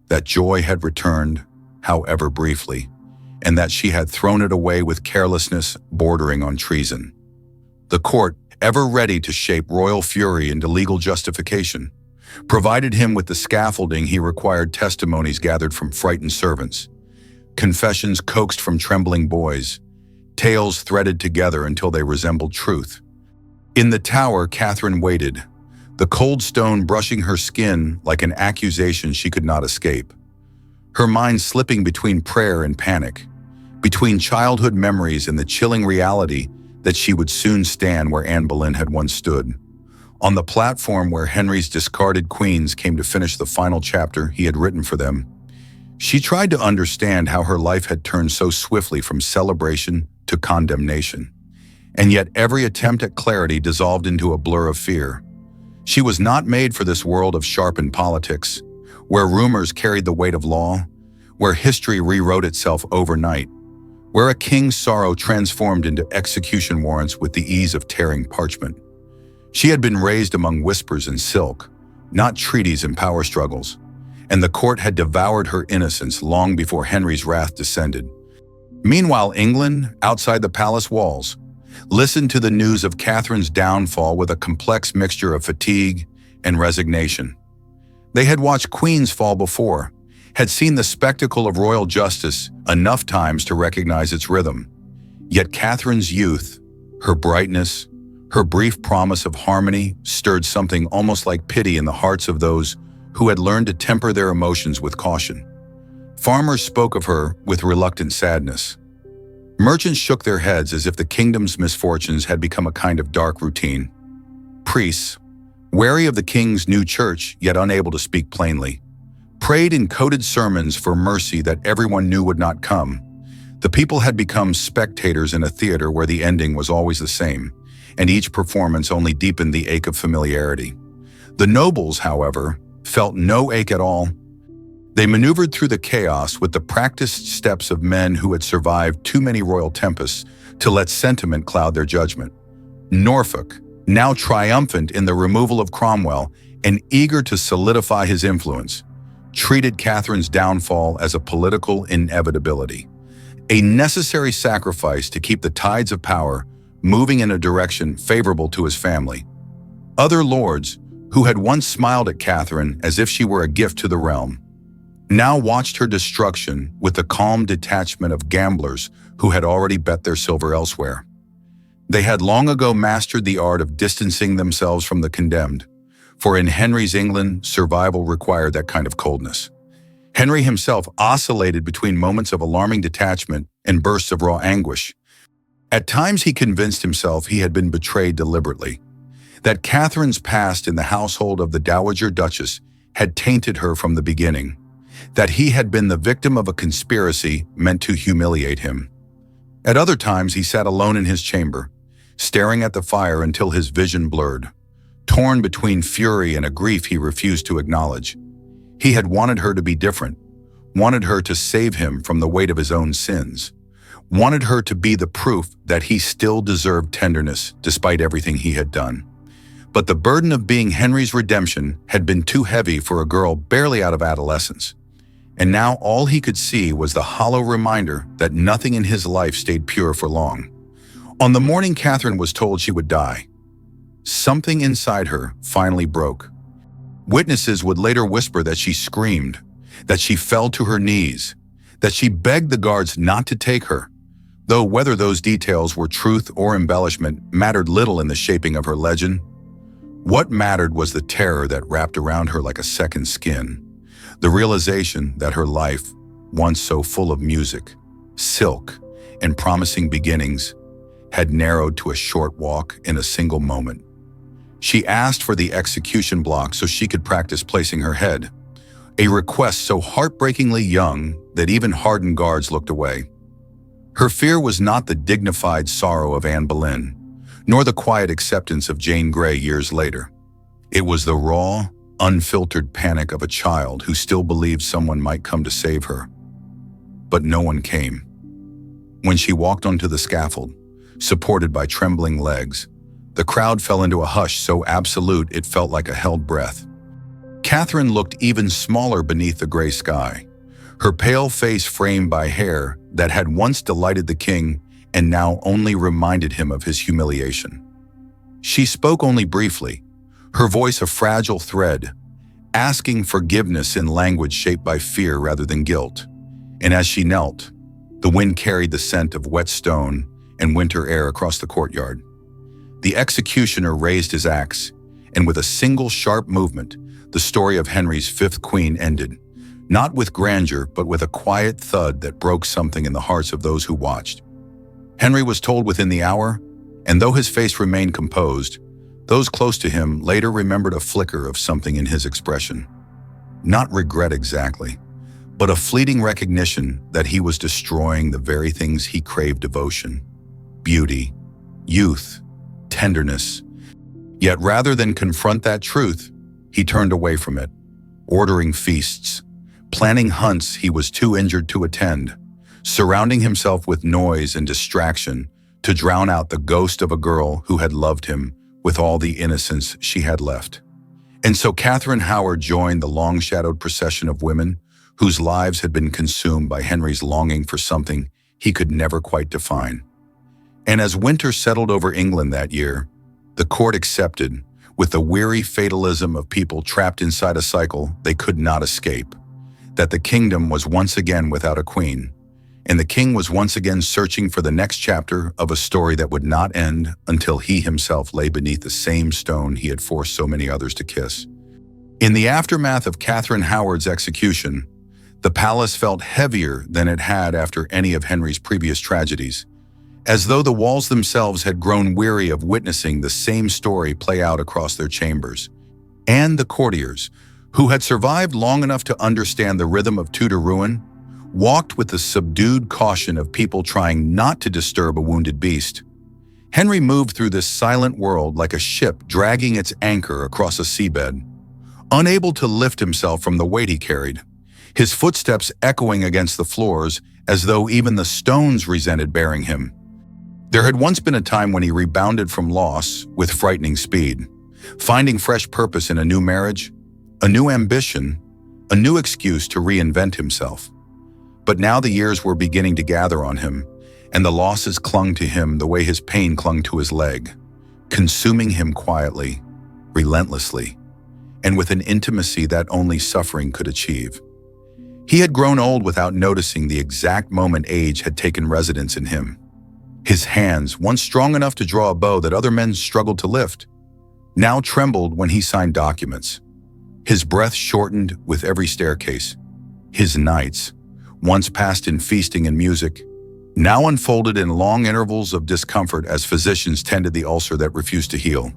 that joy had returned, however briefly, and that she had thrown it away with carelessness bordering on treason. The court, ever ready to shape royal fury into legal justification, provided him with the scaffolding he required: testimonies gathered from frightened servants, confessions coaxed from trembling boys, tales threaded together until they resembled truth. In the tower, Catherine waited, the cold stone brushing her skin like an accusation she could not escape, her mind slipping between prayer and panic, between childhood memories and the chilling reality that she would soon stand where Anne Boleyn had once stood, on the platform where Henry's discarded queens came to finish the final chapter he had written for them. She tried to understand how her life had turned so swiftly from celebration to condemnation, and yet every attempt at clarity dissolved into a blur of fear. She was not made for this world of sharpened politics, where rumors carried the weight of law, where history rewrote itself overnight, where a king's sorrow transformed into execution warrants with the ease of tearing parchment. She had been raised among whispers and silk, not treaties and power struggles, and the court had devoured her innocence long before Henry's wrath descended. Meanwhile, England, outside the palace walls, listened to the news of Catherine's downfall with a complex mixture of fatigue and resignation. They had watched queens fall before, had seen the spectacle of royal justice enough times to recognize its rhythm. Yet Catherine's youth, her brightness, her brief promise of harmony stirred something almost like pity in the hearts of those who had learned to temper their emotions with caution. Farmers spoke of her with reluctant sadness. Merchants shook their heads as if the kingdom's misfortunes had become a kind of dark routine. Priests, wary of the king's new church yet unable to speak plainly, prayed in coded sermons for mercy that everyone knew would not come. The people had become spectators in a theater where the ending was always the same, and each performance only deepened the ache of familiarity. The nobles, however, felt no ache at all. They maneuvered through the chaos with the practiced steps of men who had survived too many royal tempests to let sentiment cloud their judgment. Norfolk, now triumphant in the removal of Cromwell and eager to solidify his influence, treated Catherine's downfall as a political inevitability, a necessary sacrifice to keep the tides of power moving in a direction favorable to his family. Other lords, who had once smiled at Catherine as if she were a gift to the realm, now watched her destruction with the calm detachment of gamblers who had already bet their silver elsewhere. They had long ago mastered the art of distancing themselves from the condemned, for in Henry's England, survival required that kind of coldness. Henry himself oscillated between moments of alarming detachment and bursts of raw anguish. At times he convinced himself he had been betrayed deliberately, that Catherine's past in the household of the Dowager Duchess had tainted her from the beginning, that he had been the victim of a conspiracy meant to humiliate him. At other times he sat alone in his chamber, staring at the fire until his vision blurred, torn between fury and a grief he refused to acknowledge. He had wanted her to be different, wanted her to save him from the weight of his own sins, wanted her to be the proof that he still deserved tenderness despite everything he had done. But the burden of being Henry's redemption had been too heavy for a girl barely out of adolescence, and now all he could see was the hollow reminder that nothing in his life stayed pure for long. On the morning Catherine was told she would die, something inside her finally broke. Witnesses would later whisper that she screamed, that she fell to her knees, that she begged the guards not to take her, though whether those details were truth or embellishment mattered little in the shaping of her legend. What mattered was the terror that wrapped around her like a second skin, the realization that her life, once so full of music, silk, and promising beginnings, had narrowed to a short walk in a single moment. She asked for the execution block so she could practice placing her head, a request so heartbreakingly young that even hardened guards looked away. Her fear was not the dignified sorrow of Anne Boleyn, nor the quiet acceptance of Jane Grey years later. It was the raw, unfiltered panic of a child who still believed someone might come to save her. But no one came. When she walked onto the scaffold, supported by trembling legs, the crowd fell into a hush so absolute it felt like a held breath. Catherine looked even smaller beneath the gray sky, her pale face framed by hair that had once delighted the king and now only reminded him of his humiliation. She spoke only briefly, her voice a fragile thread, asking forgiveness in language shaped by fear rather than guilt. And as she knelt, the wind carried the scent of wet stone and winter air across the courtyard. The executioner raised his axe, and with a single sharp movement, the story of Henry's fifth queen ended, not with grandeur, but with a quiet thud that broke something in the hearts of those who watched. Henry was told within the hour, and though his face remained composed, those close to him later remembered a flicker of something in his expression. Not regret exactly, but a fleeting recognition that he was destroying the very things he craved: devotion, beauty, youth, tenderness. Yet rather than confront that truth, he turned away from it, ordering feasts, planning hunts he was too injured to attend, surrounding himself with noise and distraction to drown out the ghost of a girl who had loved him with all the innocence she had left. And so Catherine Howard joined the long-shadowed procession of women whose lives had been consumed by Henry's longing for something he could never quite define. And as winter settled over England that year, the court accepted, with the weary fatalism of people trapped inside a cycle they could not escape, that the kingdom was once again without a queen, and the king was once again searching for the next chapter of a story that would not end until he himself lay beneath the same stone he had forced so many others to kiss. In the aftermath of Catherine Howard's execution, the palace felt heavier than it had after any of Henry's previous tragedies, as though the walls themselves had grown weary of witnessing the same story play out across their chambers. And the courtiers, who had survived long enough to understand the rhythm of Tudor ruin, walked with the subdued caution of people trying not to disturb a wounded beast. Henry moved through this silent world like a ship dragging its anchor across a seabed, unable to lift himself from the weight he carried, his footsteps echoing against the floors as though even the stones resented bearing him. There had once been a time when he rebounded from loss with frightening speed, finding fresh purpose in a new marriage, a new ambition, a new excuse to reinvent himself. But now the years were beginning to gather on him, and the losses clung to him the way his pain clung to his leg, consuming him quietly, relentlessly, and with an intimacy that only suffering could achieve. He had grown old without noticing the exact moment age had taken residence in him. His hands, once strong enough to draw a bow that other men struggled to lift, now trembled when he signed documents. His breath shortened with every staircase. His nights, once passed in feasting and music, now unfolded in long intervals of discomfort as physicians tended the ulcer that refused to heal,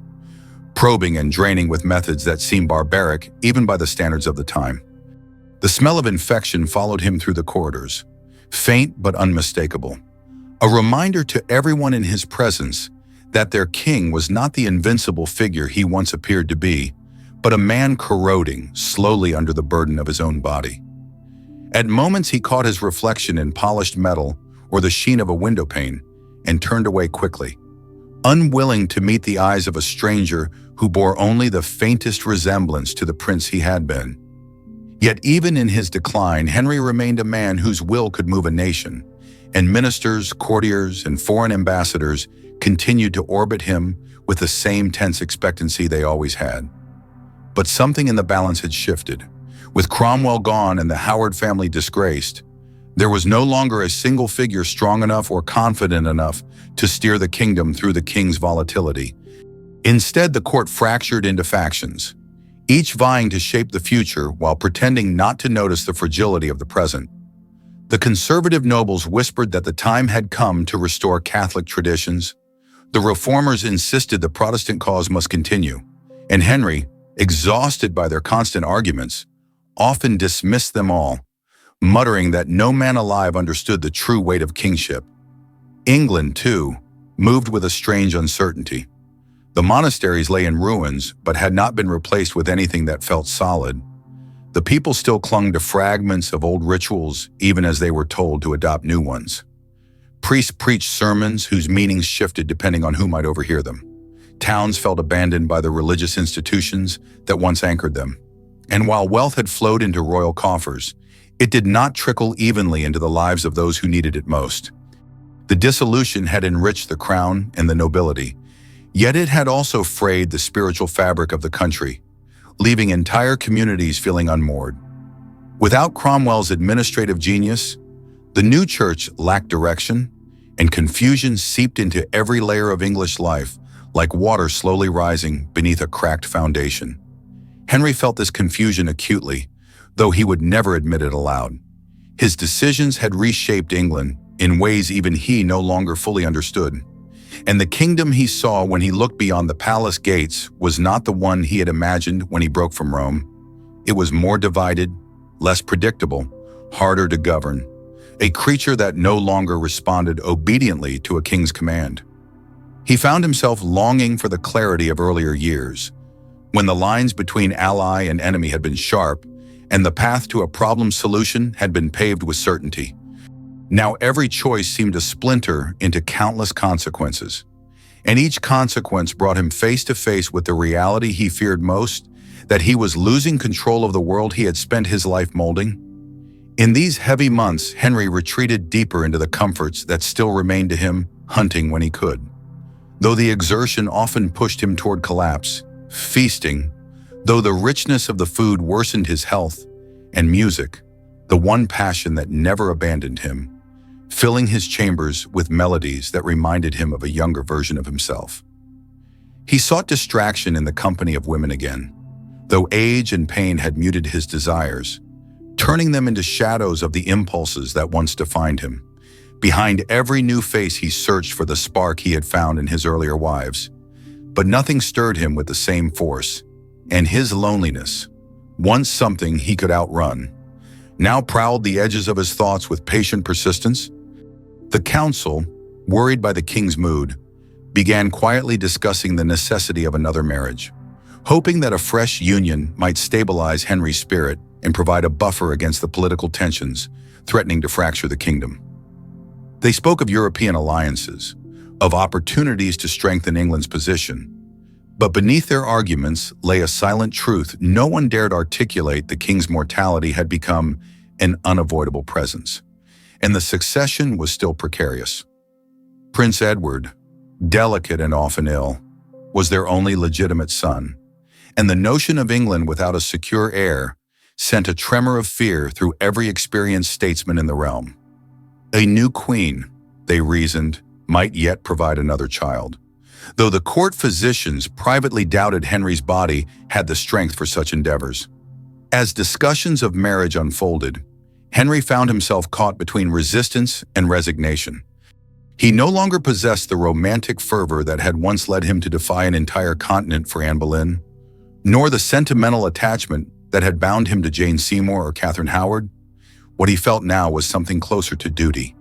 probing and draining with methods that seemed barbaric even by the standards of the time. The smell of infection followed him through the corridors, faint but unmistakable, a reminder to everyone in his presence that their king was not the invincible figure he once appeared to be, but a man corroding slowly under the burden of his own body. At moments he caught his reflection in polished metal or the sheen of a window pane and turned away quickly, unwilling to meet the eyes of a stranger who bore only the faintest resemblance to the prince he had been. Yet even in his decline, Henry remained a man whose will could move a nation, and ministers, courtiers, and foreign ambassadors continued to orbit him with the same tense expectancy they always had. But something in the balance had shifted. With Cromwell gone and the Howard family disgraced, there was no longer a single figure strong enough or confident enough to steer the kingdom through the king's volatility. Instead, the court fractured into factions, each vying to shape the future while pretending not to notice the fragility of the present. The conservative nobles whispered that the time had come to restore Catholic traditions, The reformers insisted the Protestant cause must continue, and Henry, exhausted by their constant arguments, often dismissed them all, muttering that no man alive understood the true weight of kingship. England, too, moved with a strange uncertainty. The monasteries lay in ruins, but had not been replaced with anything that felt solid. The people still clung to fragments of old rituals, even as they were told to adopt new ones. Priests preached sermons whose meanings shifted depending on who might overhear them. Towns felt abandoned by the religious institutions that once anchored them. And while wealth had flowed into royal coffers, it did not trickle evenly into the lives of those who needed it most. The dissolution had enriched the crown and the nobility, yet it had also frayed the spiritual fabric of the country, leaving entire communities feeling unmoored. Without Cromwell's administrative genius, the new church lacked direction, and confusion seeped into every layer of English life like water slowly rising beneath a cracked foundation. Henry felt this confusion acutely, though he would never admit it aloud. His decisions had reshaped England in ways even he no longer fully understood. And the kingdom he saw when he looked beyond the palace gates was not the one he had imagined when he broke from Rome. It was more divided, less predictable, harder to govern, a creature that no longer responded obediently to a king's command. He found himself longing for the clarity of earlier years, when the lines between ally and enemy had been sharp, and the path to a problem solution had been paved with certainty. Now every choice seemed to splinter into countless consequences, and each consequence brought him face to face with the reality he feared most, that he was losing control of the world he had spent his life molding. In these heavy months, Henry retreated deeper into the comforts that still remained to him, hunting when he could. Though the exertion often pushed him toward collapse, feasting, though the richness of the food worsened his health, and music, the one passion that never abandoned him, filling his chambers with melodies that reminded him of a younger version of himself. He sought distraction in the company of women again, though age and pain had muted his desires, turning them into shadows of the impulses that once defined him. Behind every new face he searched for the spark he had found in his earlier wives, but nothing stirred him with the same force, and his loneliness, once something he could outrun, now prowled the edges of his thoughts with patient persistence. The council, worried by the king's mood, began quietly discussing the necessity of another marriage, hoping that a fresh union might stabilize Henry's spirit and provide a buffer against the political tensions threatening to fracture the kingdom. They spoke of European alliances, of opportunities to strengthen England's position, but beneath their arguments lay a silent truth no one dared articulate. The king's mortality had become an unavoidable presence, and the succession was still precarious. Prince Edward, delicate and often ill, was their only legitimate son, and the notion of England without a secure heir sent a tremor of fear through every experienced statesman in the realm. A new queen, they reasoned, might yet provide another child, though the court physicians privately doubted Henry's body had the strength for such endeavors. As discussions of marriage unfolded, Henry found himself caught between resistance and resignation. He no longer possessed the romantic fervor that had once led him to defy an entire continent for Anne Boleyn, nor the sentimental attachment that had bound him to Jane Seymour or Catherine Howard. What he felt now was something closer to duty,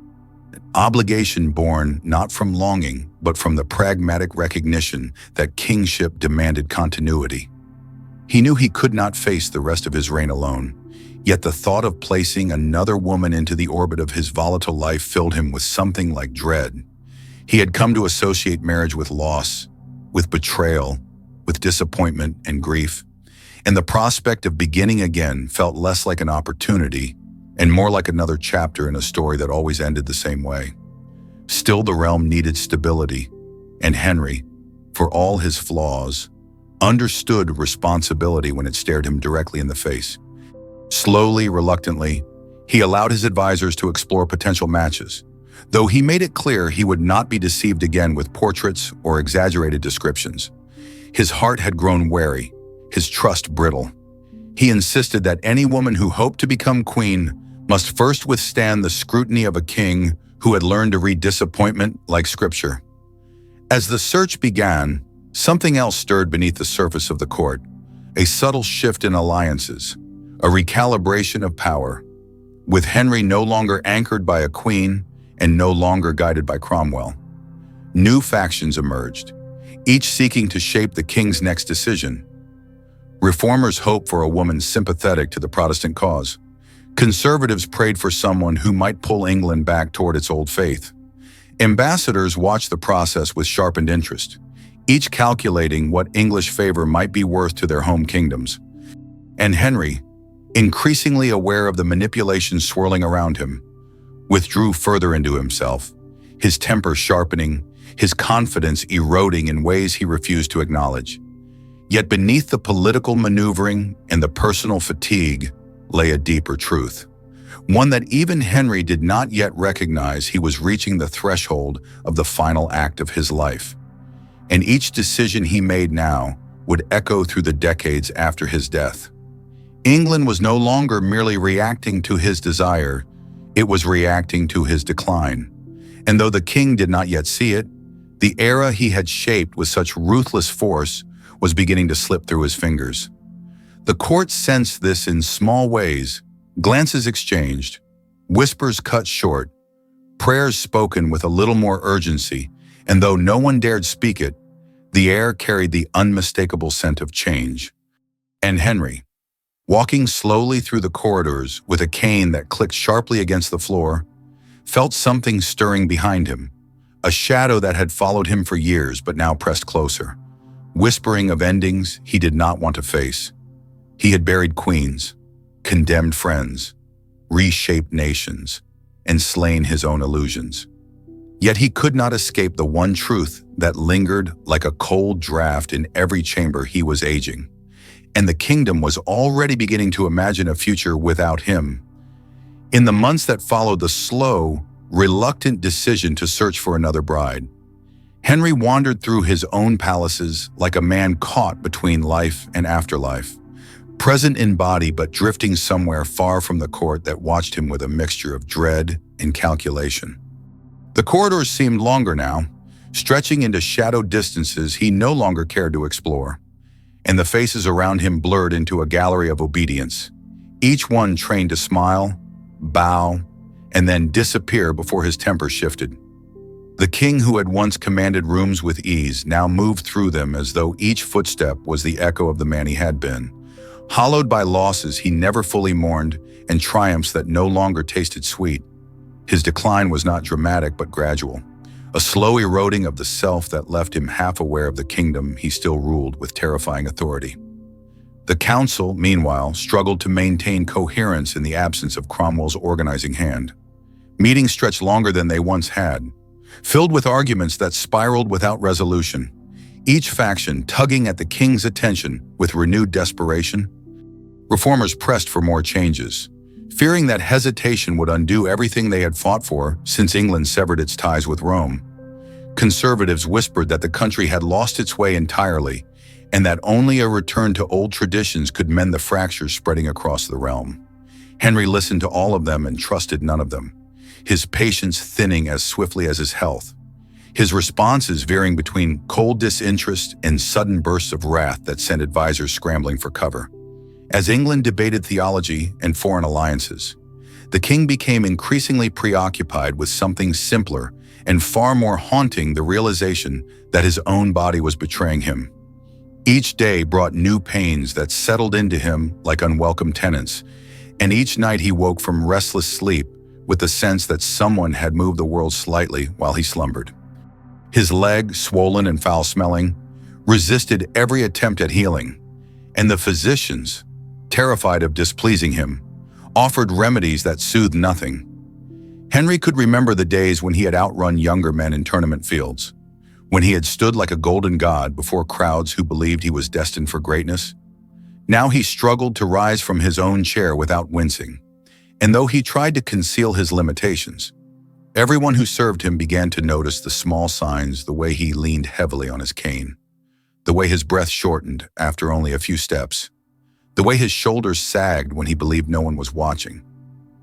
an obligation born not from longing, but from the pragmatic recognition that kingship demanded continuity. He knew he could not face the rest of his reign alone, yet the thought of placing another woman into the orbit of his volatile life filled him with something like dread. He had come to associate marriage with loss, with betrayal, with disappointment and grief, and the prospect of beginning again felt less like an opportunity and more like another chapter in a story that always ended the same way. Still, the realm needed stability, and Henry, for all his flaws, understood responsibility when it stared him directly in the face. Slowly, reluctantly, he allowed his advisors to explore potential matches, though he made it clear he would not be deceived again with portraits or exaggerated descriptions. His heart had grown wary, his trust brittle. He insisted that any woman who hoped to become queen must first withstand the scrutiny of a king who had learned to read disappointment like scripture. As the search began, something else stirred beneath the surface of the court, a subtle shift in alliances, a recalibration of power, with Henry no longer anchored by a queen and no longer guided by Cromwell. New factions emerged, each seeking to shape the king's next decision. Reformers hoped for a woman sympathetic to the Protestant cause. Conservatives prayed for someone who might pull England back toward its old faith. Ambassadors watched the process with sharpened interest, each calculating what English favor might be worth to their home kingdoms. And Henry, increasingly aware of the manipulations swirling around him, withdrew further into himself, his temper sharpening, his confidence eroding in ways he refused to acknowledge. Yet beneath the political maneuvering and the personal fatigue lay a deeper truth, one that even Henry did not yet recognize. He was reaching the threshold of the final act of his life, and each decision he made now would echo through the decades after his death. England was no longer merely reacting to his desire, it was reacting to his decline. And though the king did not yet see it, the era he had shaped with such ruthless force was beginning to slip through his fingers. The court sensed this in small ways, glances exchanged, whispers cut short, prayers spoken with a little more urgency, and though no one dared speak it, the air carried the unmistakable scent of change. And Henry, walking slowly through the corridors with a cane that clicked sharply against the floor, felt something stirring behind him, a shadow that had followed him for years but now pressed closer, whispering of endings he did not want to face. He had buried queens, condemned friends, reshaped nations, and slain his own illusions. Yet he could not escape the one truth that lingered like a cold draft in every chamber he was aging. And the kingdom was already beginning to imagine a future without him. In the months that followed the slow, reluctant decision to search for another bride, Henry wandered through his own palaces like a man caught between life and afterlife, present in body but drifting somewhere far from the court that watched him with a mixture of dread and calculation. The corridors seemed longer now, stretching into shadowed distances he no longer cared to explore, and the faces around him blurred into a gallery of obedience, each one trained to smile, bow, and then disappear before his temper shifted. The king who had once commanded rooms with ease now moved through them as though each footstep was the echo of the man he had been, hollowed by losses he never fully mourned and triumphs that no longer tasted sweet. His decline was not dramatic but gradual, a slow eroding of the self that left him half aware of the kingdom he still ruled with terrifying authority. The council, meanwhile, struggled to maintain coherence in the absence of Cromwell's organizing hand. Meetings stretched longer than they once had, filled with arguments that spiraled without resolution, each faction tugging at the king's attention with renewed desperation. Reformers pressed for more changes, fearing that hesitation would undo everything they had fought for since England severed its ties with Rome. Conservatives whispered that the country had lost its way entirely, and that only a return to old traditions could mend the fractures spreading across the realm. Henry listened to all of them and trusted none of them, his patience thinning as swiftly as his health, his responses veering between cold disinterest and sudden bursts of wrath that sent advisors scrambling for cover. As England debated theology and foreign alliances, the king became increasingly preoccupied with something simpler and far more haunting: the realization that his own body was betraying him. Each day brought new pains that settled into him like unwelcome tenants, and each night he woke from restless sleep with the sense that someone had moved the world slightly while he slumbered. His leg, swollen and foul-smelling, resisted every attempt at healing, and the physicians, terrified of displeasing him, offered remedies that soothed nothing. Henry could remember the days when he had outrun younger men in tournament fields, when he had stood like a golden god before crowds who believed he was destined for greatness. Now he struggled to rise from his own chair without wincing, and though he tried to conceal his limitations, everyone who served him began to notice the small signs: the way he leaned heavily on his cane, the way his breath shortened after only a few steps, the way his shoulders sagged when he believed no one was watching.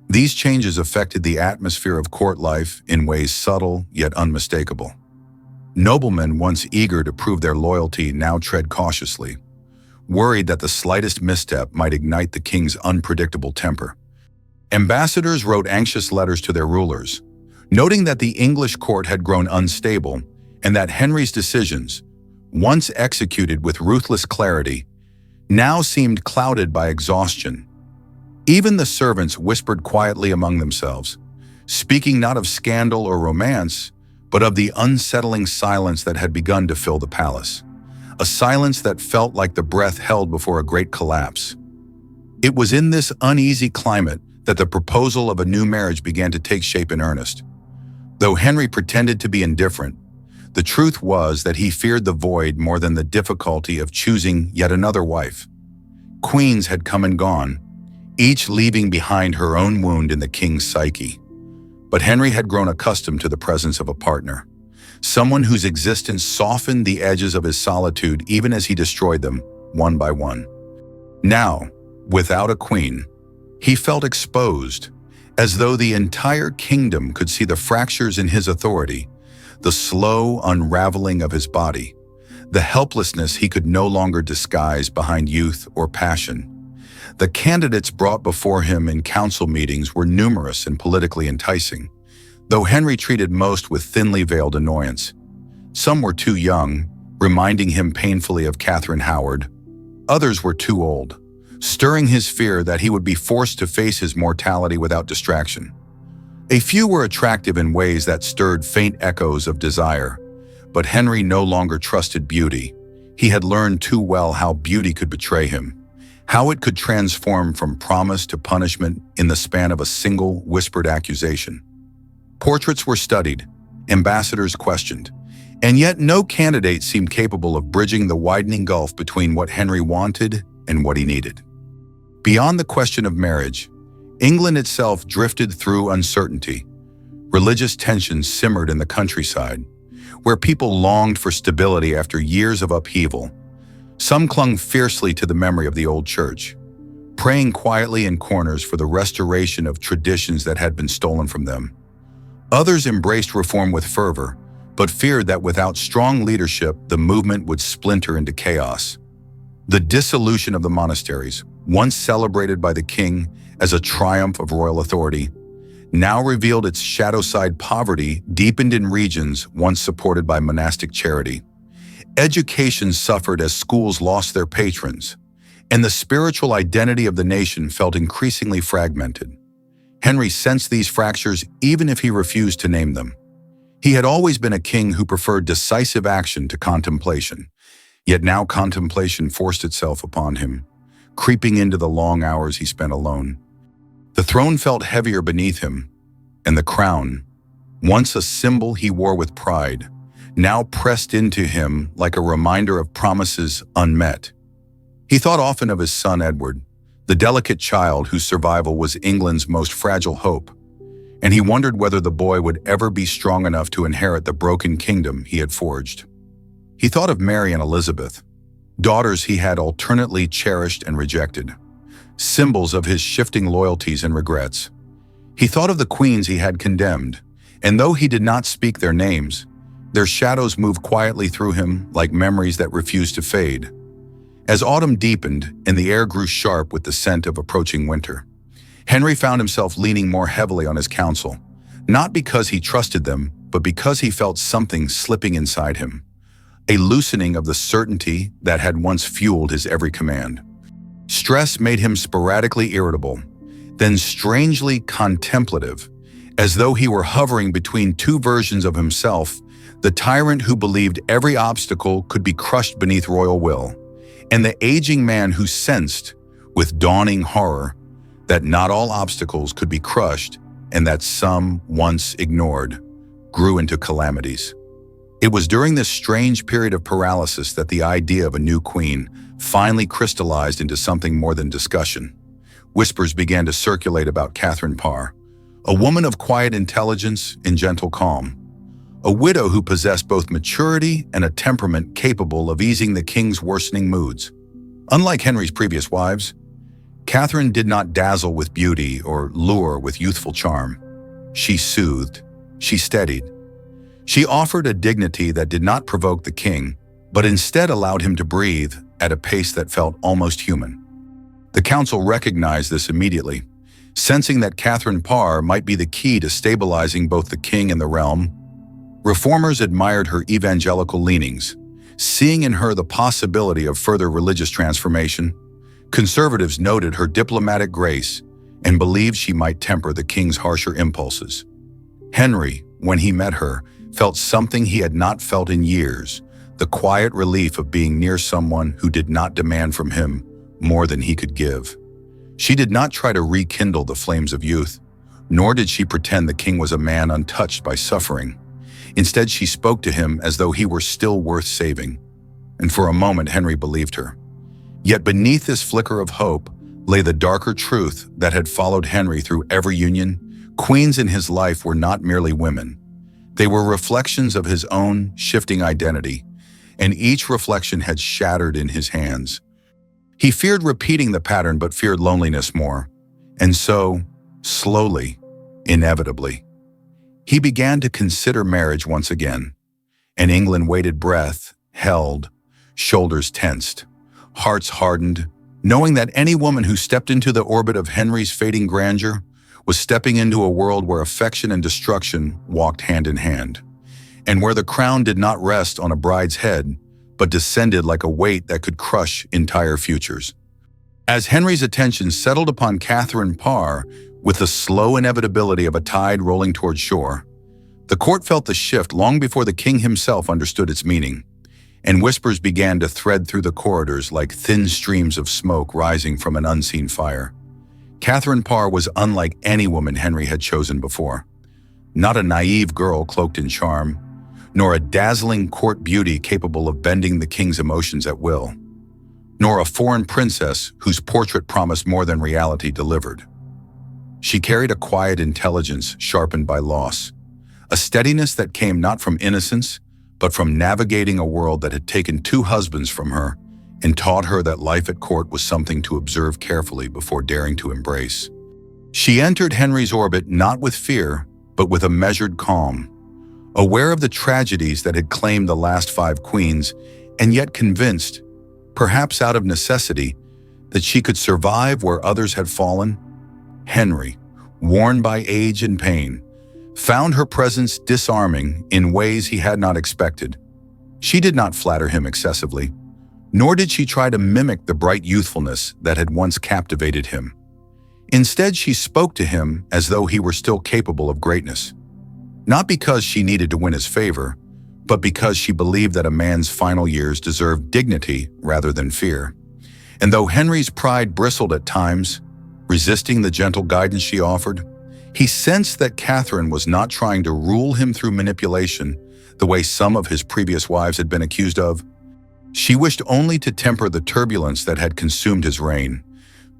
These changes affected the atmosphere of court life in ways subtle yet unmistakable. Noblemen once eager to prove their loyalty now tread cautiously, worried that the slightest misstep might ignite the king's unpredictable temper. Ambassadors wrote anxious letters to their rulers, noting that the English court had grown unstable and that Henry's decisions, once executed with ruthless clarity, now seemed clouded by exhaustion. Even the servants whispered quietly among themselves, speaking not of scandal or romance, but of the unsettling silence that had begun to fill the palace, a silence that felt like the breath held before a great collapse. It was in this uneasy climate that the proposal of a new marriage began to take shape in earnest. Though Henry pretended to be indifferent, the truth was that he feared the void more than the difficulty of choosing yet another wife. Queens had come and gone, each leaving behind her own wound in the king's psyche. But Henry had grown accustomed to the presence of a partner, someone whose existence softened the edges of his solitude even as he destroyed them, one by one. Now, without a queen, he felt exposed, as though the entire kingdom could see the fractures in his authority, the slow unraveling of his body, the helplessness he could no longer disguise behind youth or passion. The candidates brought before him in council meetings were numerous and politically enticing, though Henry treated most with thinly veiled annoyance. Some were too young, reminding him painfully of Catherine Howard. Others were too old, stirring his fear that he would be forced to face his mortality without distraction. A few were attractive in ways that stirred faint echoes of desire, but Henry no longer trusted beauty. He had learned too well how beauty could betray him, how it could transform from promise to punishment in the span of a single whispered accusation. Portraits were studied, ambassadors questioned, and yet no candidate seemed capable of bridging the widening gulf between what Henry wanted and what he needed. Beyond the question of marriage, England itself drifted through uncertainty. Religious tensions simmered in the countryside, where people longed for stability after years of upheaval. Some clung fiercely to the memory of the old church, praying quietly in corners for the restoration of traditions that had been stolen from them. Others embraced reform with fervor, but feared that without strong leadership, the movement would splinter into chaos. The dissolution of the monasteries, once celebrated by the king as a triumph of royal authority, now revealed its shadow-side poverty deepened in regions once supported by monastic charity. Education suffered as schools lost their patrons, and the spiritual identity of the nation felt increasingly fragmented. Henry sensed these fractures even if he refused to name them. He had always been a king who preferred decisive action to contemplation, yet now contemplation forced itself upon him, creeping into the long hours he spent alone. The throne felt heavier beneath him, and the crown, once a symbol he wore with pride, now pressed into him like a reminder of promises unmet. He thought often of his son Edward, the delicate child whose survival was England's most fragile hope, and he wondered whether the boy would ever be strong enough to inherit the broken kingdom he had forged. He thought of Mary and Elizabeth, daughters he had alternately cherished and rejected, symbols of his shifting loyalties and regrets. He thought of the queens he had condemned, and though he did not speak their names, their shadows moved quietly through him like memories that refused to fade. As autumn deepened and the air grew sharp with the scent of approaching winter, Henry found himself leaning more heavily on his council, not because he trusted them, but because he felt something slipping inside him, a loosening of the certainty that had once fueled his every command. Stress made him sporadically irritable, then strangely contemplative, as though he were hovering between two versions of himself, the tyrant who believed every obstacle could be crushed beneath royal will, and the aging man who sensed, with dawning horror, that not all obstacles could be crushed and that some, once ignored, grew into calamities. It was during this strange period of paralysis that the idea of a new queen finally crystallized into something more than discussion. Whispers began to circulate about Catherine Parr, a woman of quiet intelligence and gentle calm, a widow who possessed both maturity and a temperament capable of easing the king's worsening moods. Unlike Henry's previous wives, Catherine did not dazzle with beauty or lure with youthful charm. She soothed, she steadied. She offered a dignity that did not provoke the king, but instead allowed him to breathe at a pace that felt almost human. The council recognized this immediately, sensing that Catherine Parr might be the key to stabilizing both the king and the realm. Reformers admired her evangelical leanings, seeing in her the possibility of further religious transformation. Conservatives noted her diplomatic grace and believed she might temper the king's harsher impulses. Henry, when he met her, felt something he had not felt in years, the quiet relief of being near someone who did not demand from him more than he could give. She did not try to rekindle the flames of youth, nor did she pretend the king was a man untouched by suffering. Instead, she spoke to him as though he were still worth saving. And for a moment, Henry believed her. Yet beneath this flicker of hope lay the darker truth that had followed Henry through every union. Queens in his life were not merely women. They were reflections of his own shifting identity, and each reflection had shattered in his hands. He feared repeating the pattern but feared loneliness more. And so, slowly, inevitably, he began to consider marriage once again. And England waited, breath held, shoulders tensed, hearts hardened, knowing that any woman who stepped into the orbit of Henry's fading grandeur was stepping into a world where affection and destruction walked hand in hand, and where the crown did not rest on a bride's head, but descended like a weight that could crush entire futures. As Henry's attention settled upon Catherine Parr with the slow inevitability of a tide rolling toward shore, the court felt the shift long before the king himself understood its meaning, and whispers began to thread through the corridors like thin streams of smoke rising from an unseen fire. Catherine Parr was unlike any woman Henry had chosen before. Not a naive girl cloaked in charm, nor a dazzling court beauty capable of bending the king's emotions at will, nor a foreign princess whose portrait promised more than reality delivered. She carried a quiet intelligence sharpened by loss, a steadiness that came not from innocence, but from navigating a world that had taken two husbands from her and taught her that life at court was something to observe carefully before daring to embrace. She entered Henry's orbit not with fear, but with a measured calm, aware of the tragedies that had claimed the last 5 queens, and yet convinced, perhaps out of necessity, that she could survive where others had fallen. Henry, worn by age and pain, found her presence disarming in ways he had not expected. She did not flatter him excessively, nor did she try to mimic the bright youthfulness that had once captivated him. Instead, she spoke to him as though he were still capable of greatness. Not because she needed to win his favor, but because she believed that a man's final years deserved dignity rather than fear. And though Henry's pride bristled at times, resisting the gentle guidance she offered, he sensed that Catherine was not trying to rule him through manipulation the way some of his previous wives had been accused of. She wished only to temper the turbulence that had consumed his reign,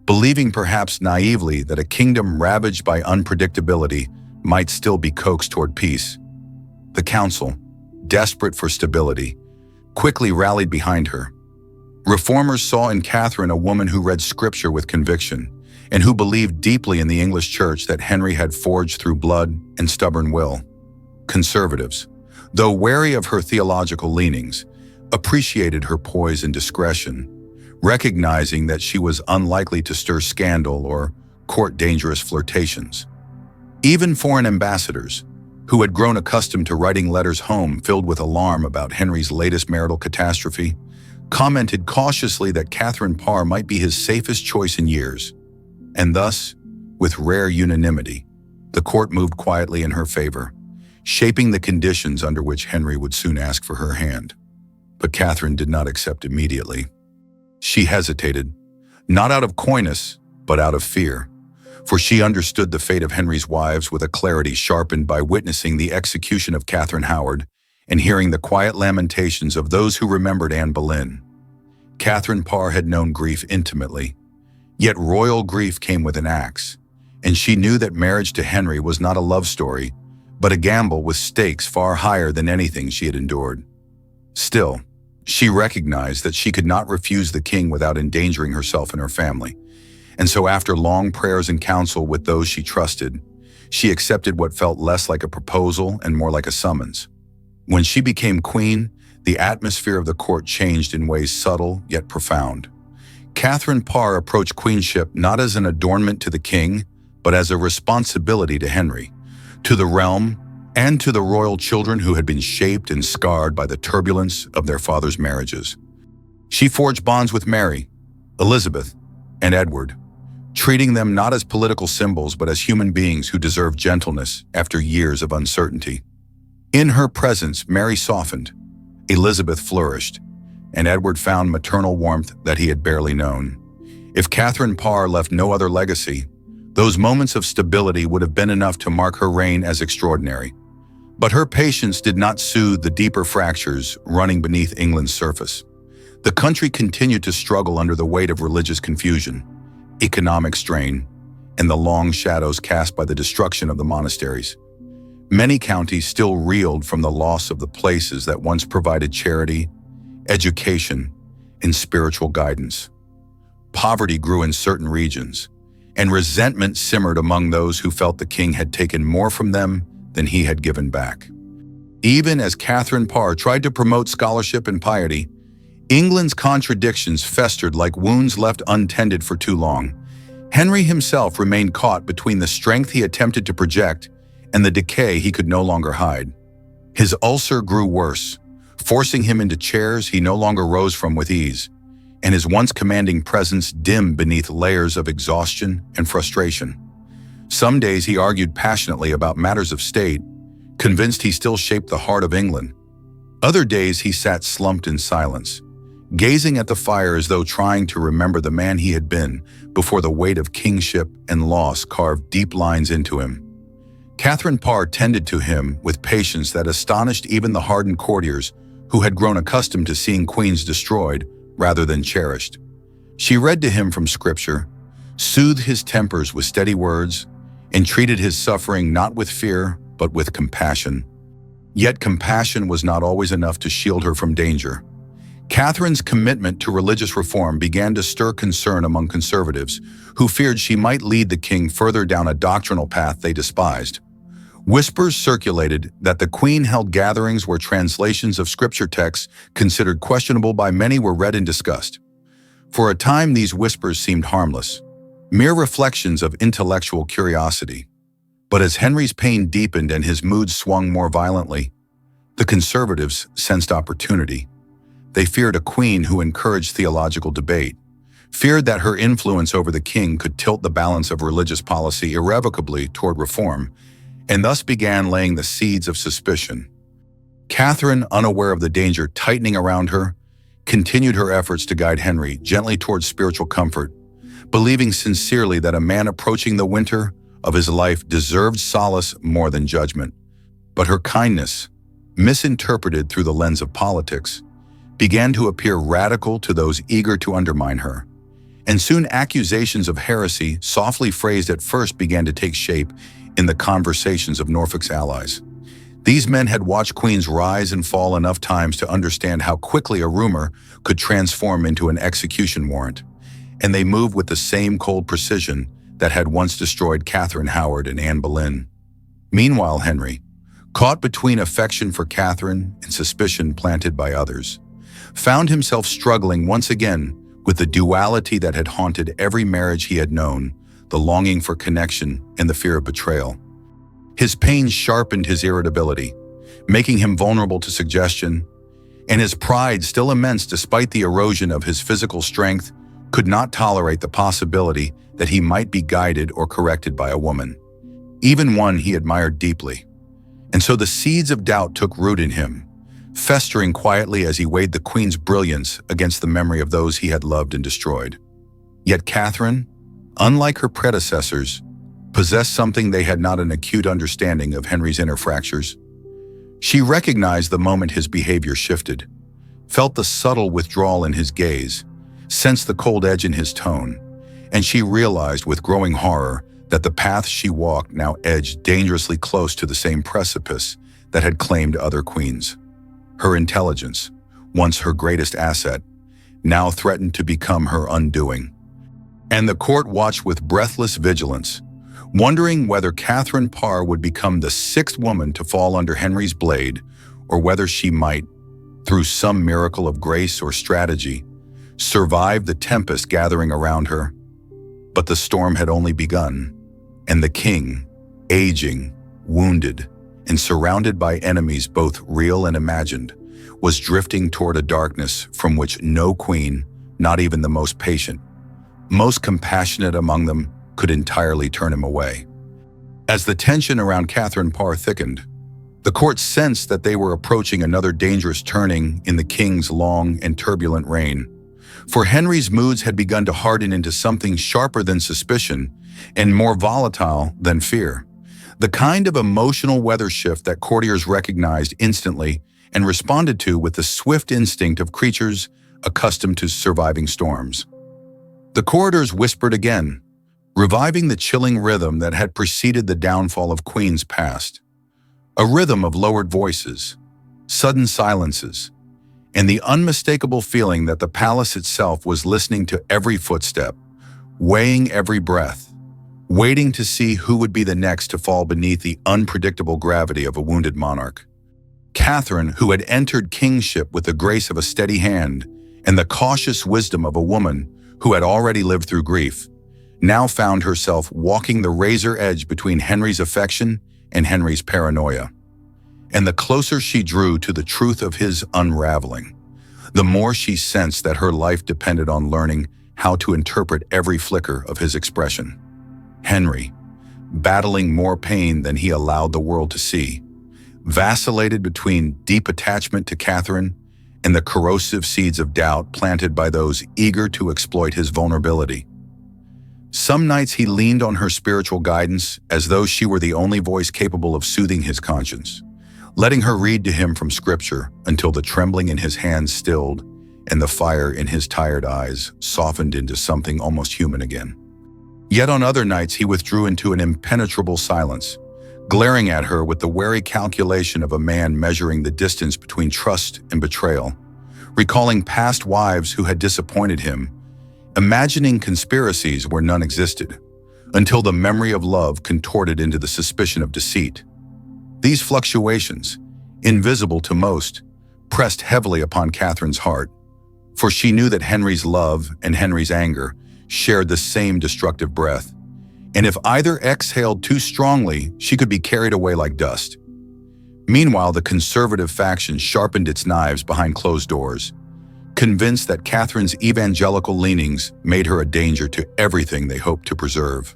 believing perhaps naively that a kingdom ravaged by unpredictability might still be coaxed toward peace. The council, desperate for stability, quickly rallied behind her. Reformers saw in Catherine a woman who read scripture with conviction and who believed deeply in the English church that Henry had forged through blood and stubborn will. Conservatives, though wary of her theological leanings, appreciated her poise and discretion, recognizing that she was unlikely to stir scandal or court dangerous flirtations. Even foreign ambassadors, who had grown accustomed to writing letters home filled with alarm about Henry's latest marital catastrophe, commented cautiously that Catherine Parr might be his safest choice in years. And thus, with rare unanimity, the court moved quietly in her favor, shaping the conditions under which Henry would soon ask for her hand. But Catherine did not accept immediately. She hesitated, not out of coyness, but out of fear, for she understood the fate of Henry's wives with a clarity sharpened by witnessing the execution of Catherine Howard and hearing the quiet lamentations of those who remembered Anne Boleyn. Catherine Parr had known grief intimately, yet royal grief came with an axe, and she knew that marriage to Henry was not a love story, but a gamble with stakes far higher than anything she had endured. Still, she recognized that she could not refuse the king without endangering herself and her family, and so after long prayers and counsel with those she trusted, she accepted what felt less like a proposal and more like a summons. When she became queen, the atmosphere of the court changed in ways subtle yet profound. Catherine Parr approached queenship not as an adornment to the king, but as a responsibility to Henry, to the realm, and to the royal children who had been shaped and scarred by the turbulence of their father's marriages. She forged bonds with Mary, Elizabeth, and Edward, treating them not as political symbols but as human beings who deserve gentleness after years of uncertainty. In her presence, Mary softened, Elizabeth flourished, and Edward found maternal warmth that he had barely known. If Catherine Parr left no other legacy, those moments of stability would have been enough to mark her reign as extraordinary. But her patience did not soothe the deeper fractures running beneath England's surface. The country continued to struggle under the weight of religious confusion, economic strain, and the long shadows cast by the destruction of the monasteries. Many counties still reeled from the loss of the places that once provided charity, education, and spiritual guidance. Poverty grew in certain regions, and resentment simmered among those who felt the king had taken more from them than he had given back. Even as Catherine Parr tried to promote scholarship and piety, England's contradictions festered like wounds left untended for too long. Henry himself remained caught between the strength he attempted to project and the decay he could no longer hide. His ulcer grew worse, forcing him into chairs he no longer rose from with ease, and his once commanding presence dimmed beneath layers of exhaustion and frustration. Some days he argued passionately about matters of state, convinced he still shaped the heart of England. Other days he sat slumped in silence, gazing at the fire as though trying to remember the man he had been before the weight of kingship and loss carved deep lines into him. Catherine Parr tended to him with patience that astonished even the hardened courtiers who had grown accustomed to seeing queens destroyed rather than cherished. She read to him from Scripture, soothed his tempers with steady words, and treated his suffering not with fear but with compassion. Yet compassion was not always enough to shield her from danger. Catherine's commitment to religious reform began to stir concern among conservatives who feared she might lead the king further down a doctrinal path they despised. Whispers circulated that the Queen held gatherings where translations of scripture texts considered questionable by many were read and discussed. For a time, these whispers seemed harmless, mere reflections of intellectual curiosity. But as Henry's pain deepened and his mood swung more violently, the conservatives sensed opportunity. They feared a queen who encouraged theological debate, feared that her influence over the king could tilt the balance of religious policy irrevocably toward reform, and thus began laying the seeds of suspicion. Catherine, unaware of the danger tightening around her, continued her efforts to guide Henry gently towards spiritual comfort, believing sincerely that a man approaching the winter of his life deserved solace more than judgment. But her kindness, misinterpreted through the lens of politics, began to appear radical to those eager to undermine her. And soon accusations of heresy, softly phrased at first, began to take shape in the conversations of Norfolk's allies. These men had watched queens rise and fall enough times to understand how quickly a rumor could transform into an execution warrant, and they moved with the same cold precision that had once destroyed Catherine Howard and Anne Boleyn. Meanwhile, Henry, caught between affection for Catherine and suspicion planted by others, found himself struggling once again with the duality that had haunted every marriage he had known, the longing for connection and the fear of betrayal. His pain sharpened his irritability, making him vulnerable to suggestion, and his pride, still immense despite the erosion of his physical strength, could not tolerate the possibility that he might be guided or corrected by a woman, even one he admired deeply. And so the seeds of doubt took root in him, festering quietly as he weighed the Queen's brilliance against the memory of those he had loved and destroyed. Yet Catherine, unlike her predecessors, possessed something they had not: an acute understanding of Henry's inner fractures. She recognized the moment his behavior shifted, felt the subtle withdrawal in his gaze, sensed the cold edge in his tone, and she realized with growing horror that the path she walked now edged dangerously close to the same precipice that had claimed other queens. Her intelligence, once her greatest asset, now threatened to become her undoing. And the court watched with breathless vigilance, wondering whether Catherine Parr would become the sixth woman to fall under Henry's blade, or whether she might, through some miracle of grace or strategy, survive the tempest gathering around her. But the storm had only begun, and the king, aging, wounded, and surrounded by enemies both real and imagined, was drifting toward a darkness from which no queen, not even the most patient, most compassionate among them, could entirely turn him away. As the tension around Catherine Parr thickened, the court sensed that they were approaching another dangerous turning in the king's long and turbulent reign. For Henry's moods had begun to harden into something sharper than suspicion and more volatile than fear. The kind of emotional weather shift that courtiers recognized instantly and responded to with the swift instinct of creatures accustomed to surviving storms. The corridors whispered again, reviving the chilling rhythm that had preceded the downfall of queens past. A rhythm of lowered voices, sudden silences, and the unmistakable feeling that the palace itself was listening to every footstep, weighing every breath, waiting to see who would be the next to fall beneath the unpredictable gravity of a wounded monarch. Catherine, who had entered kingship with the grace of a steady hand and the cautious wisdom of a woman who had already lived through grief, now found herself walking the razor edge between Henry's affection and Henry's paranoia. And the closer she drew to the truth of his unraveling, the more she sensed that her life depended on learning how to interpret every flicker of his expression. Henry, battling more pain than he allowed the world to see, vacillated between deep attachment to Catherine and the corrosive seeds of doubt planted by those eager to exploit his vulnerability. Some nights he leaned on her spiritual guidance as though she were the only voice capable of soothing his conscience, letting her read to him from Scripture until the trembling in his hands stilled and the fire in his tired eyes softened into something almost human again. Yet on other nights he withdrew into an impenetrable silence, glaring at her with the wary calculation of a man measuring the distance between trust and betrayal, recalling past wives who had disappointed him, imagining conspiracies where none existed, until the memory of love contorted into the suspicion of deceit. These fluctuations, invisible to most, pressed heavily upon Catherine's heart, for she knew that Henry's love and Henry's anger shared the same destructive breath, and if either exhaled too strongly, she could be carried away like dust. Meanwhile, the conservative faction sharpened its knives behind closed doors, convinced that Catherine's evangelical leanings made her a danger to everything they hoped to preserve.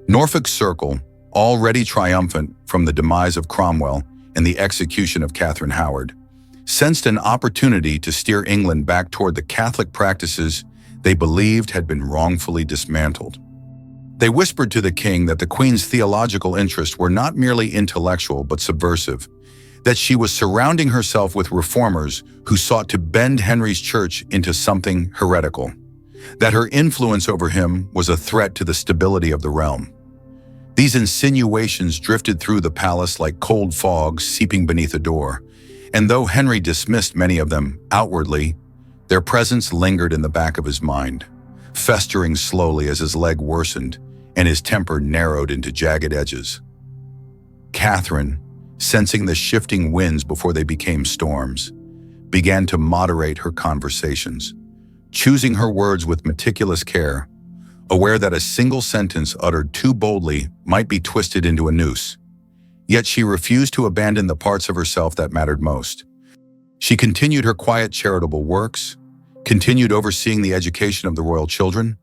Norfolk's circle, already triumphant from the demise of Cromwell and the execution of Catherine Howard, sensed an opportunity to steer England back toward the Catholic practices they believed had been wrongfully dismantled. They whispered to the king that the Queen's theological interests were not merely intellectual but subversive, that she was surrounding herself with reformers who sought to bend Henry's church into something heretical, that her influence over him was a threat to the stability of the realm. These insinuations drifted through the palace like cold fog seeping beneath a door, and though Henry dismissed many of them outwardly, their presence lingered in the back of his mind, festering slowly as his leg worsened and his temper narrowed into jagged edges. Catherine, sensing the shifting winds before they became storms, began to moderate her conversations, choosing her words with meticulous care, aware that a single sentence uttered too boldly might be twisted into a noose. Yet she refused to abandon the parts of herself that mattered most. She continued her quiet charitable works, continued overseeing the education of the royal children,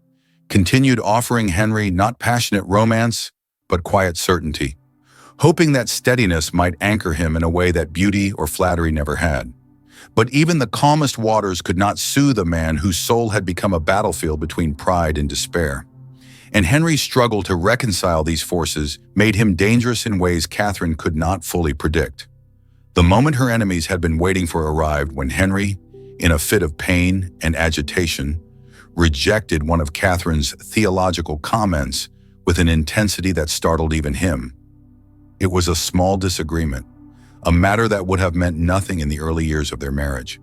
continued offering Henry not passionate romance, but quiet certainty, hoping that steadiness might anchor him in a way that beauty or flattery never had. But even the calmest waters could not soothe a man whose soul had become a battlefield between pride and despair. And Henry's struggle to reconcile these forces made him dangerous in ways Catherine could not fully predict. The moment her enemies had been waiting for arrived when Henry, in a fit of pain and agitation, rejected one of Catherine's theological comments with an intensity that startled even him. It was a small disagreement, a matter that would have meant nothing in the early years of their marriage.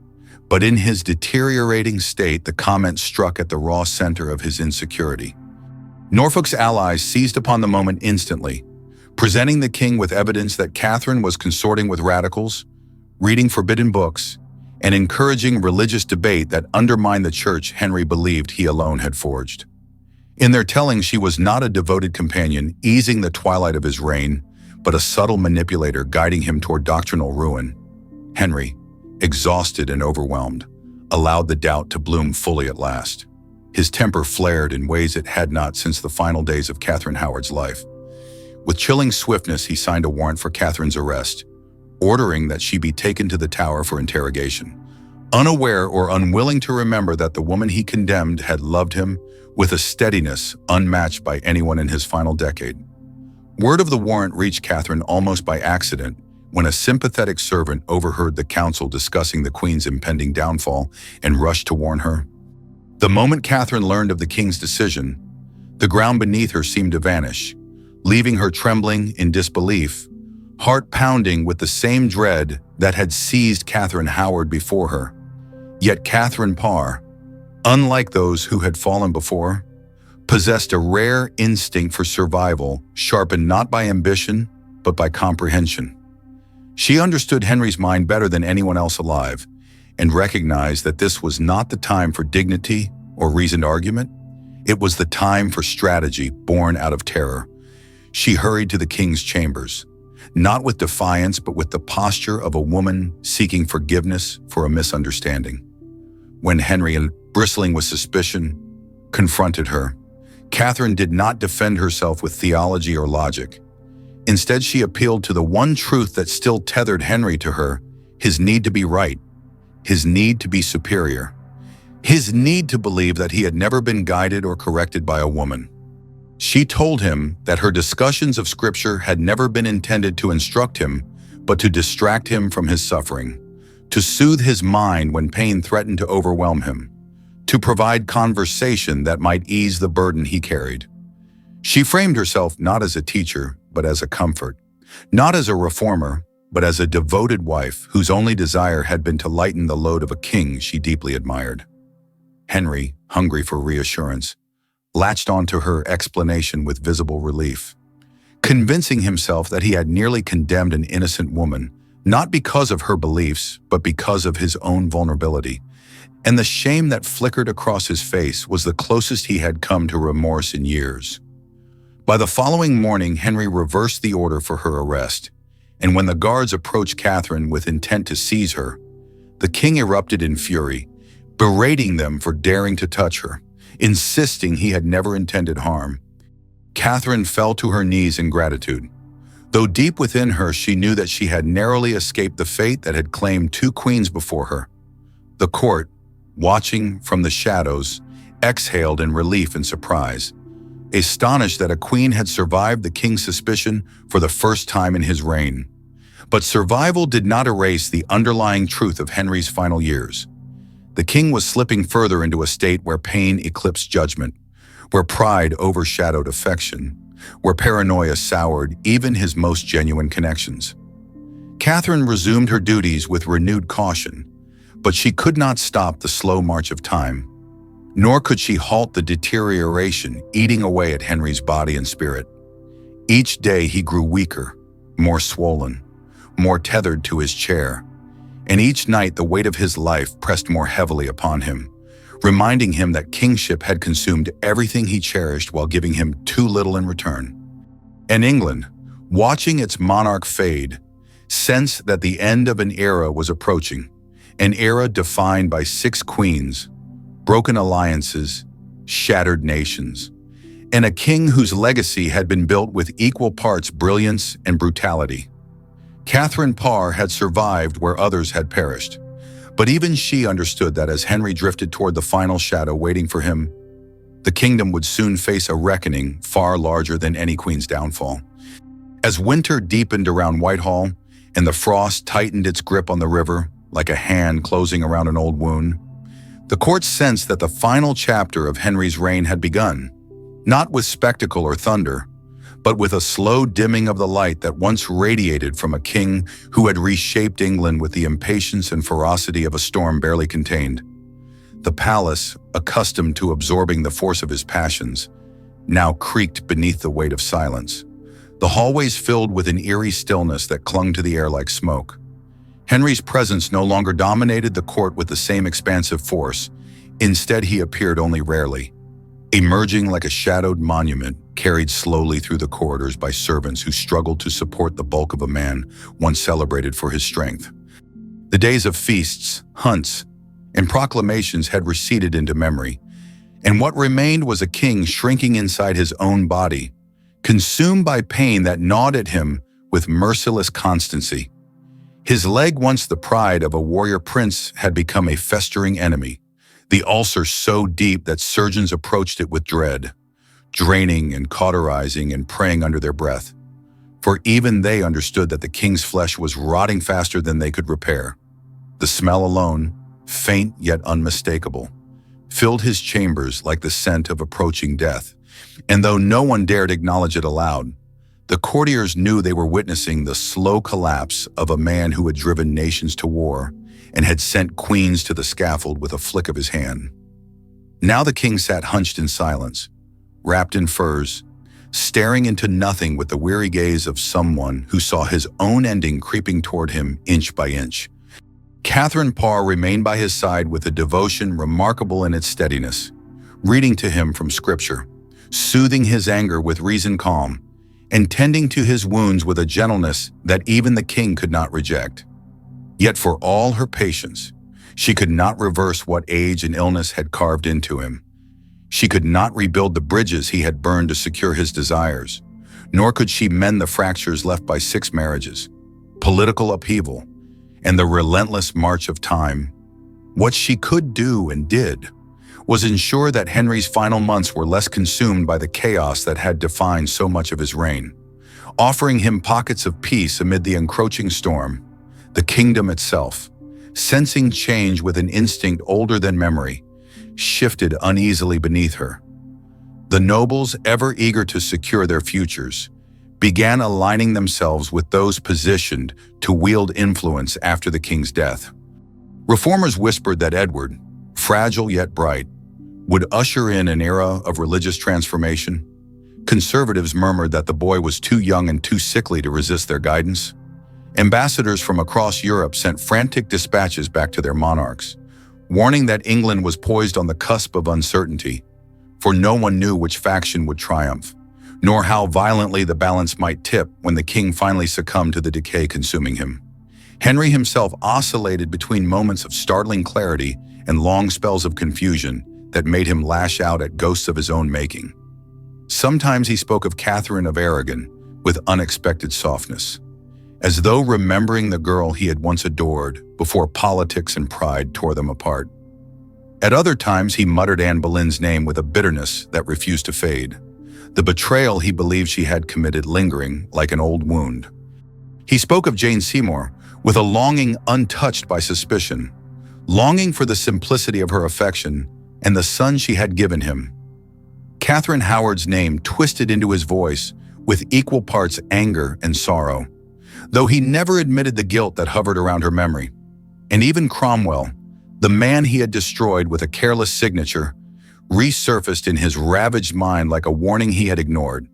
But in his deteriorating state, the comment struck at the raw center of his insecurity. Norfolk's allies seized upon the moment instantly, presenting the king with evidence that Catherine was consorting with radicals, reading forbidden books, and encouraging religious debate that undermined the church Henry believed he alone had forged. In their telling, she was not a devoted companion, easing the twilight of his reign, but a subtle manipulator guiding him toward doctrinal ruin. Henry, exhausted and overwhelmed, allowed the doubt to bloom fully at last. His temper flared in ways it had not since the final days of Catherine Howard's life. With chilling swiftness, he signed a warrant for Catherine's arrest, ordering that she be taken to the Tower for interrogation, unaware or unwilling to remember that the woman he condemned had loved him with a steadiness unmatched by anyone in his final decade. Word of the warrant reached Catherine almost by accident when a sympathetic servant overheard the council discussing the Queen's impending downfall and rushed to warn her. The moment Catherine learned of the King's decision, the ground beneath her seemed to vanish, leaving her trembling in disbelief, heart pounding with the same dread that had seized Catherine Howard before her. Yet Catherine Parr, unlike those who had fallen before, possessed a rare instinct for survival, sharpened not by ambition, but by comprehension. She understood Henry's mind better than anyone else alive, and recognized that this was not the time for dignity or reasoned argument. It was the time for strategy born out of terror. She hurried to the king's chambers, not with defiance, but with the posture of a woman seeking forgiveness for a misunderstanding. When Henry, bristling with suspicion, confronted her, Catherine did not defend herself with theology or logic. Instead, she appealed to the one truth that still tethered Henry to her: his need to be right, his need to be superior, his need to believe that he had never been guided or corrected by a woman. She told him that her discussions of Scripture had never been intended to instruct him, but to distract him from his suffering, to soothe his mind when pain threatened to overwhelm him, to provide conversation that might ease the burden he carried. She framed herself not as a teacher, but as a comfort, not as a reformer, but as a devoted wife whose only desire had been to lighten the load of a king she deeply admired. Henry, hungry for reassurance, latched onto her explanation with visible relief, convincing himself that he had nearly condemned an innocent woman, not because of her beliefs, but because of his own vulnerability. And the shame that flickered across his face was the closest he had come to remorse in years. By the following morning, Henry reversed the order for her arrest, and when the guards approached Catherine with intent to seize her, the king erupted in fury, berating them for daring to touch her, insisting he had never intended harm. Catherine fell to her knees in gratitude, though deep within her she knew that she had narrowly escaped the fate that had claimed two queens before her. The court, watching from the shadows, exhaled in relief and surprise, astonished that a queen had survived the king's suspicion for the first time in his reign. But survival did not erase the underlying truth of Henry's final years. The king was slipping further into a state where pain eclipsed judgment, where pride overshadowed affection, where paranoia soured even his most genuine connections. Catherine resumed her duties with renewed caution, but she could not stop the slow march of time, nor could she halt the deterioration eating away at Henry's body and spirit. Each day he grew weaker, more swollen, more tethered to his chair, and each night the weight of his life pressed more heavily upon him, reminding him that kingship had consumed everything he cherished while giving him too little in return. And England, watching its monarch fade, sensed that the end of an era was approaching, an era defined by 6 queens, broken alliances, shattered nations, and a king whose legacy had been built with equal parts brilliance and brutality. Catherine Parr had survived where others had perished, but even she understood that as Henry drifted toward the final shadow waiting for him, the kingdom would soon face a reckoning far larger than any queen's downfall. As winter deepened around Whitehall and the frost tightened its grip on the river like a hand closing around an old wound, the court sensed that the final chapter of Henry's reign had begun, not with spectacle or thunder, but with a slow dimming of the light that once radiated from a king who had reshaped England with the impatience and ferocity of a storm barely contained. The palace, accustomed to absorbing the force of his passions, now creaked beneath the weight of silence, the hallways filled with an eerie stillness that clung to the air like smoke. Henry's presence no longer dominated the court with the same expansive force. Instead, he appeared only rarely, emerging like a shadowed monument carried slowly through the corridors by servants who struggled to support the bulk of a man once celebrated for his strength. The days of feasts, hunts, and proclamations had receded into memory, and what remained was a king shrinking inside his own body, consumed by pain that gnawed at him with merciless constancy. His leg, once the pride of a warrior prince, had become a festering enemy, the ulcer so deep that surgeons approached it with dread, draining and cauterizing and praying under their breath. For even they understood that the king's flesh was rotting faster than they could repair. The smell alone, faint yet unmistakable, filled his chambers like the scent of approaching death, and though no one dared acknowledge it aloud, the courtiers knew they were witnessing the slow collapse of a man who had driven nations to war and had sent queens to the scaffold with a flick of his hand. Now the king sat hunched in silence, wrapped in furs, staring into nothing with the weary gaze of someone who saw his own ending creeping toward him inch by inch. Catherine Parr remained by his side with a devotion remarkable in its steadiness, reading to him from Scripture, soothing his anger with reasoned calm, and tending to his wounds with a gentleness that even the king could not reject. Yet for all her patience, she could not reverse what age and illness had carved into him. She could not rebuild the bridges he had burned to secure his desires, nor could she mend the fractures left by 6 marriages, political upheaval, and the relentless march of time. What she could do and did was ensure that Henry's final months were less consumed by the chaos that had defined so much of his reign, offering him pockets of peace amid the encroaching storm. The kingdom itself, sensing change with an instinct older than memory, shifted uneasily beneath her. The nobles, ever eager to secure their futures, began aligning themselves with those positioned to wield influence after the king's death. Reformers whispered that Edward, fragile yet bright, would usher in an era of religious transformation. Conservatives murmured that the boy was too young and too sickly to resist their guidance. Ambassadors from across Europe sent frantic dispatches back to their monarchs, warning that England was poised on the cusp of uncertainty, for no one knew which faction would triumph, nor how violently the balance might tip when the king finally succumbed to the decay consuming him. Henry himself oscillated between moments of startling clarity and long spells of confusion that made him lash out at ghosts of his own making. Sometimes he spoke of Catherine of Aragon with unexpected softness, as though remembering the girl he had once adored before politics and pride tore them apart. At other times, he muttered Anne Boleyn's name with a bitterness that refused to fade, the betrayal he believed she had committed lingering like an old wound. He spoke of Jane Seymour with a longing untouched by suspicion, longing for the simplicity of her affection and the son she had given him. Catherine Howard's name twisted into his voice with equal parts anger and sorrow, though he never admitted the guilt that hovered around her memory. And even Cromwell, the man he had destroyed with a careless signature, resurfaced in his ravaged mind like a warning he had ignored,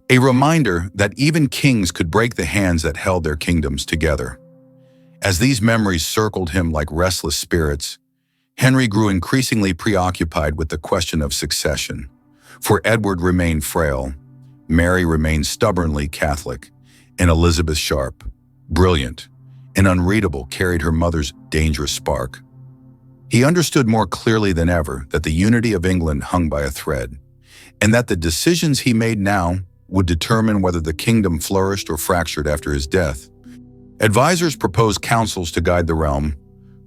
a reminder that even kings could break the hands that held their kingdoms together. As these memories circled him like restless spirits, Henry grew increasingly preoccupied with the question of succession. For Edward remained frail, Mary remained stubbornly Catholic, and Elizabeth Sharp, brilliant and unreadable, carried her mother's dangerous spark. He understood more clearly than ever that the unity of England hung by a thread, and that the decisions he made now would determine whether the kingdom flourished or fractured after his death. Advisors proposed counsels to guide the realm,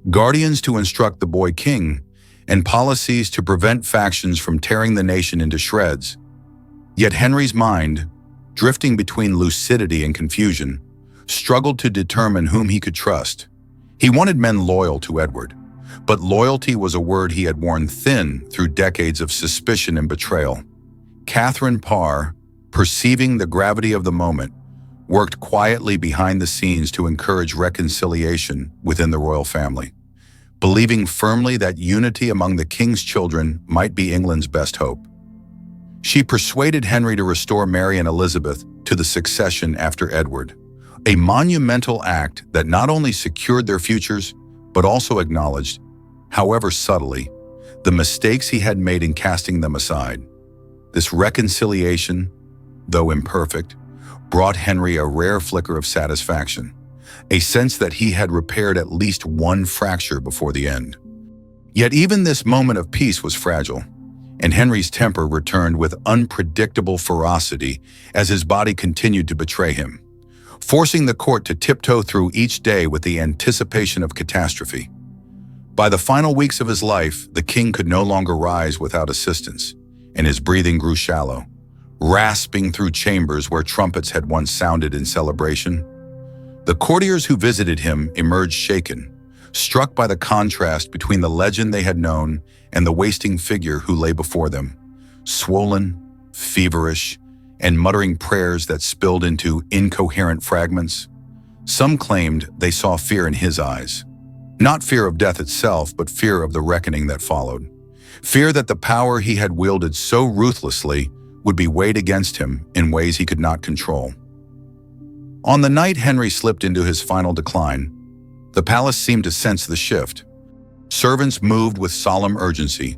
guardians to instruct the boy king, and policies to prevent factions from tearing the nation into shreds. Yet Henry's mind, drifting between lucidity and confusion, struggled to determine whom he could trust. He wanted men loyal to Edward, but loyalty was a word he had worn thin through decades of suspicion and betrayal. Catherine Parr, perceiving the gravity of the moment, worked quietly behind the scenes to encourage reconciliation within the royal family, believing firmly that unity among the king's children might be England's best hope. She persuaded Henry to restore Mary and Elizabeth to the succession after Edward, a monumental act that not only secured their futures, but also acknowledged, however subtly, the mistakes he had made in casting them aside. This reconciliation, though imperfect, brought Henry a rare flicker of satisfaction, a sense that he had repaired at least one fracture before the end. Yet even this moment of peace was fragile, and Henry's temper returned with unpredictable ferocity as his body continued to betray him, forcing the court to tiptoe through each day with the anticipation of catastrophe. By the final weeks of his life, the king could no longer rise without assistance, and his breathing grew shallow, rasping through chambers where trumpets had once sounded in celebration. The courtiers who visited him emerged shaken, struck by the contrast between the legend they had known and the wasting figure who lay before them, swollen, feverish, and muttering prayers that spilled into incoherent fragments. Some claimed they saw fear in his eyes. Not fear of death itself, but fear of the reckoning that followed. Fear that the power he had wielded so ruthlessly would be weighed against him in ways he could not control. On the night Henry slipped into his final decline, the palace seemed to sense the shift. Servants moved with solemn urgency.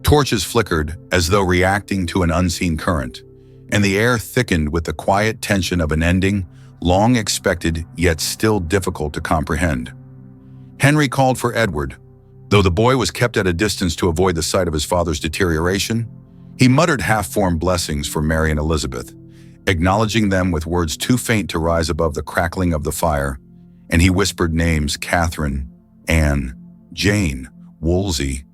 Torches flickered as though reacting to an unseen current, and the air thickened with the quiet tension of an ending long expected yet still difficult to comprehend. Henry called for Edward. Though the boy was kept at a distance to avoid the sight of his father's deterioration, he muttered half-formed blessings for Mary and Elizabeth, acknowledging them with words too faint to rise above the crackling of the fire, and he whispered names Catherine, Anne, Jane, Wolsey,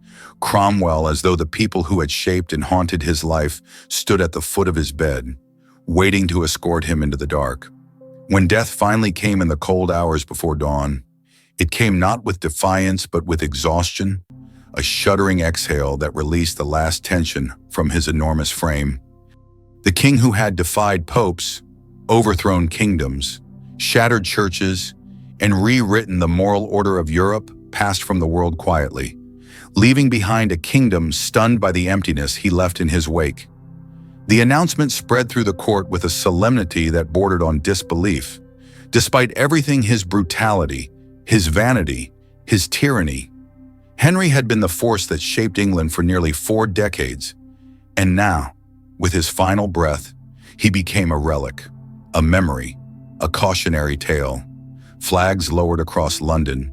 Cromwell, as though the people who had shaped and haunted his life stood at the foot of his bed, waiting to escort him into the dark. When death finally came in the cold hours before dawn, it came not with defiance but with exhaustion, a shuddering exhale that released the last tension from his enormous frame. The king who had defied popes, overthrown kingdoms, shattered churches, and rewritten the moral order of Europe passed from the world quietly, leaving behind a kingdom stunned by the emptiness he left in his wake. The announcement spread through the court with a solemnity that bordered on disbelief. Despite everything, his brutality, his vanity, his tyranny, Henry had been the force that shaped England for nearly 4 decades, and now, with his final breath, he became a relic, a memory, a cautionary tale. Flags lowered across London,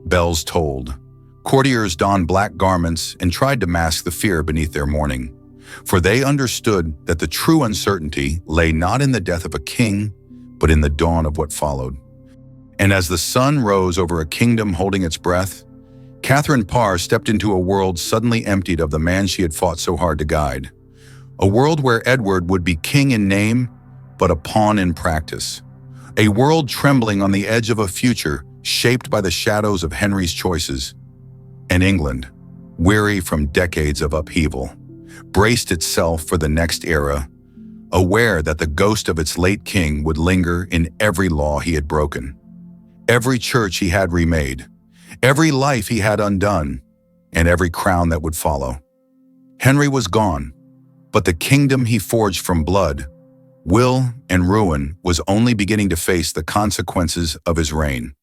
bells tolled, courtiers donned black garments and tried to mask the fear beneath their mourning, for they understood that the true uncertainty lay not in the death of a king, but in the dawn of what followed. And as the sun rose over a kingdom holding its breath, Catherine Parr stepped into a world suddenly emptied of the man she had fought so hard to guide. A world where Edward would be king in name, but a pawn in practice. A world trembling on the edge of a future shaped by the shadows of Henry's choices. And England, weary from decades of upheaval, braced itself for the next era, aware that the ghost of its late king would linger in every law he had broken, every church he had remade, every life he had undone, and every crown that would follow. Henry was gone, but the kingdom he forged from blood, will, and ruin was only beginning to face the consequences of his reign.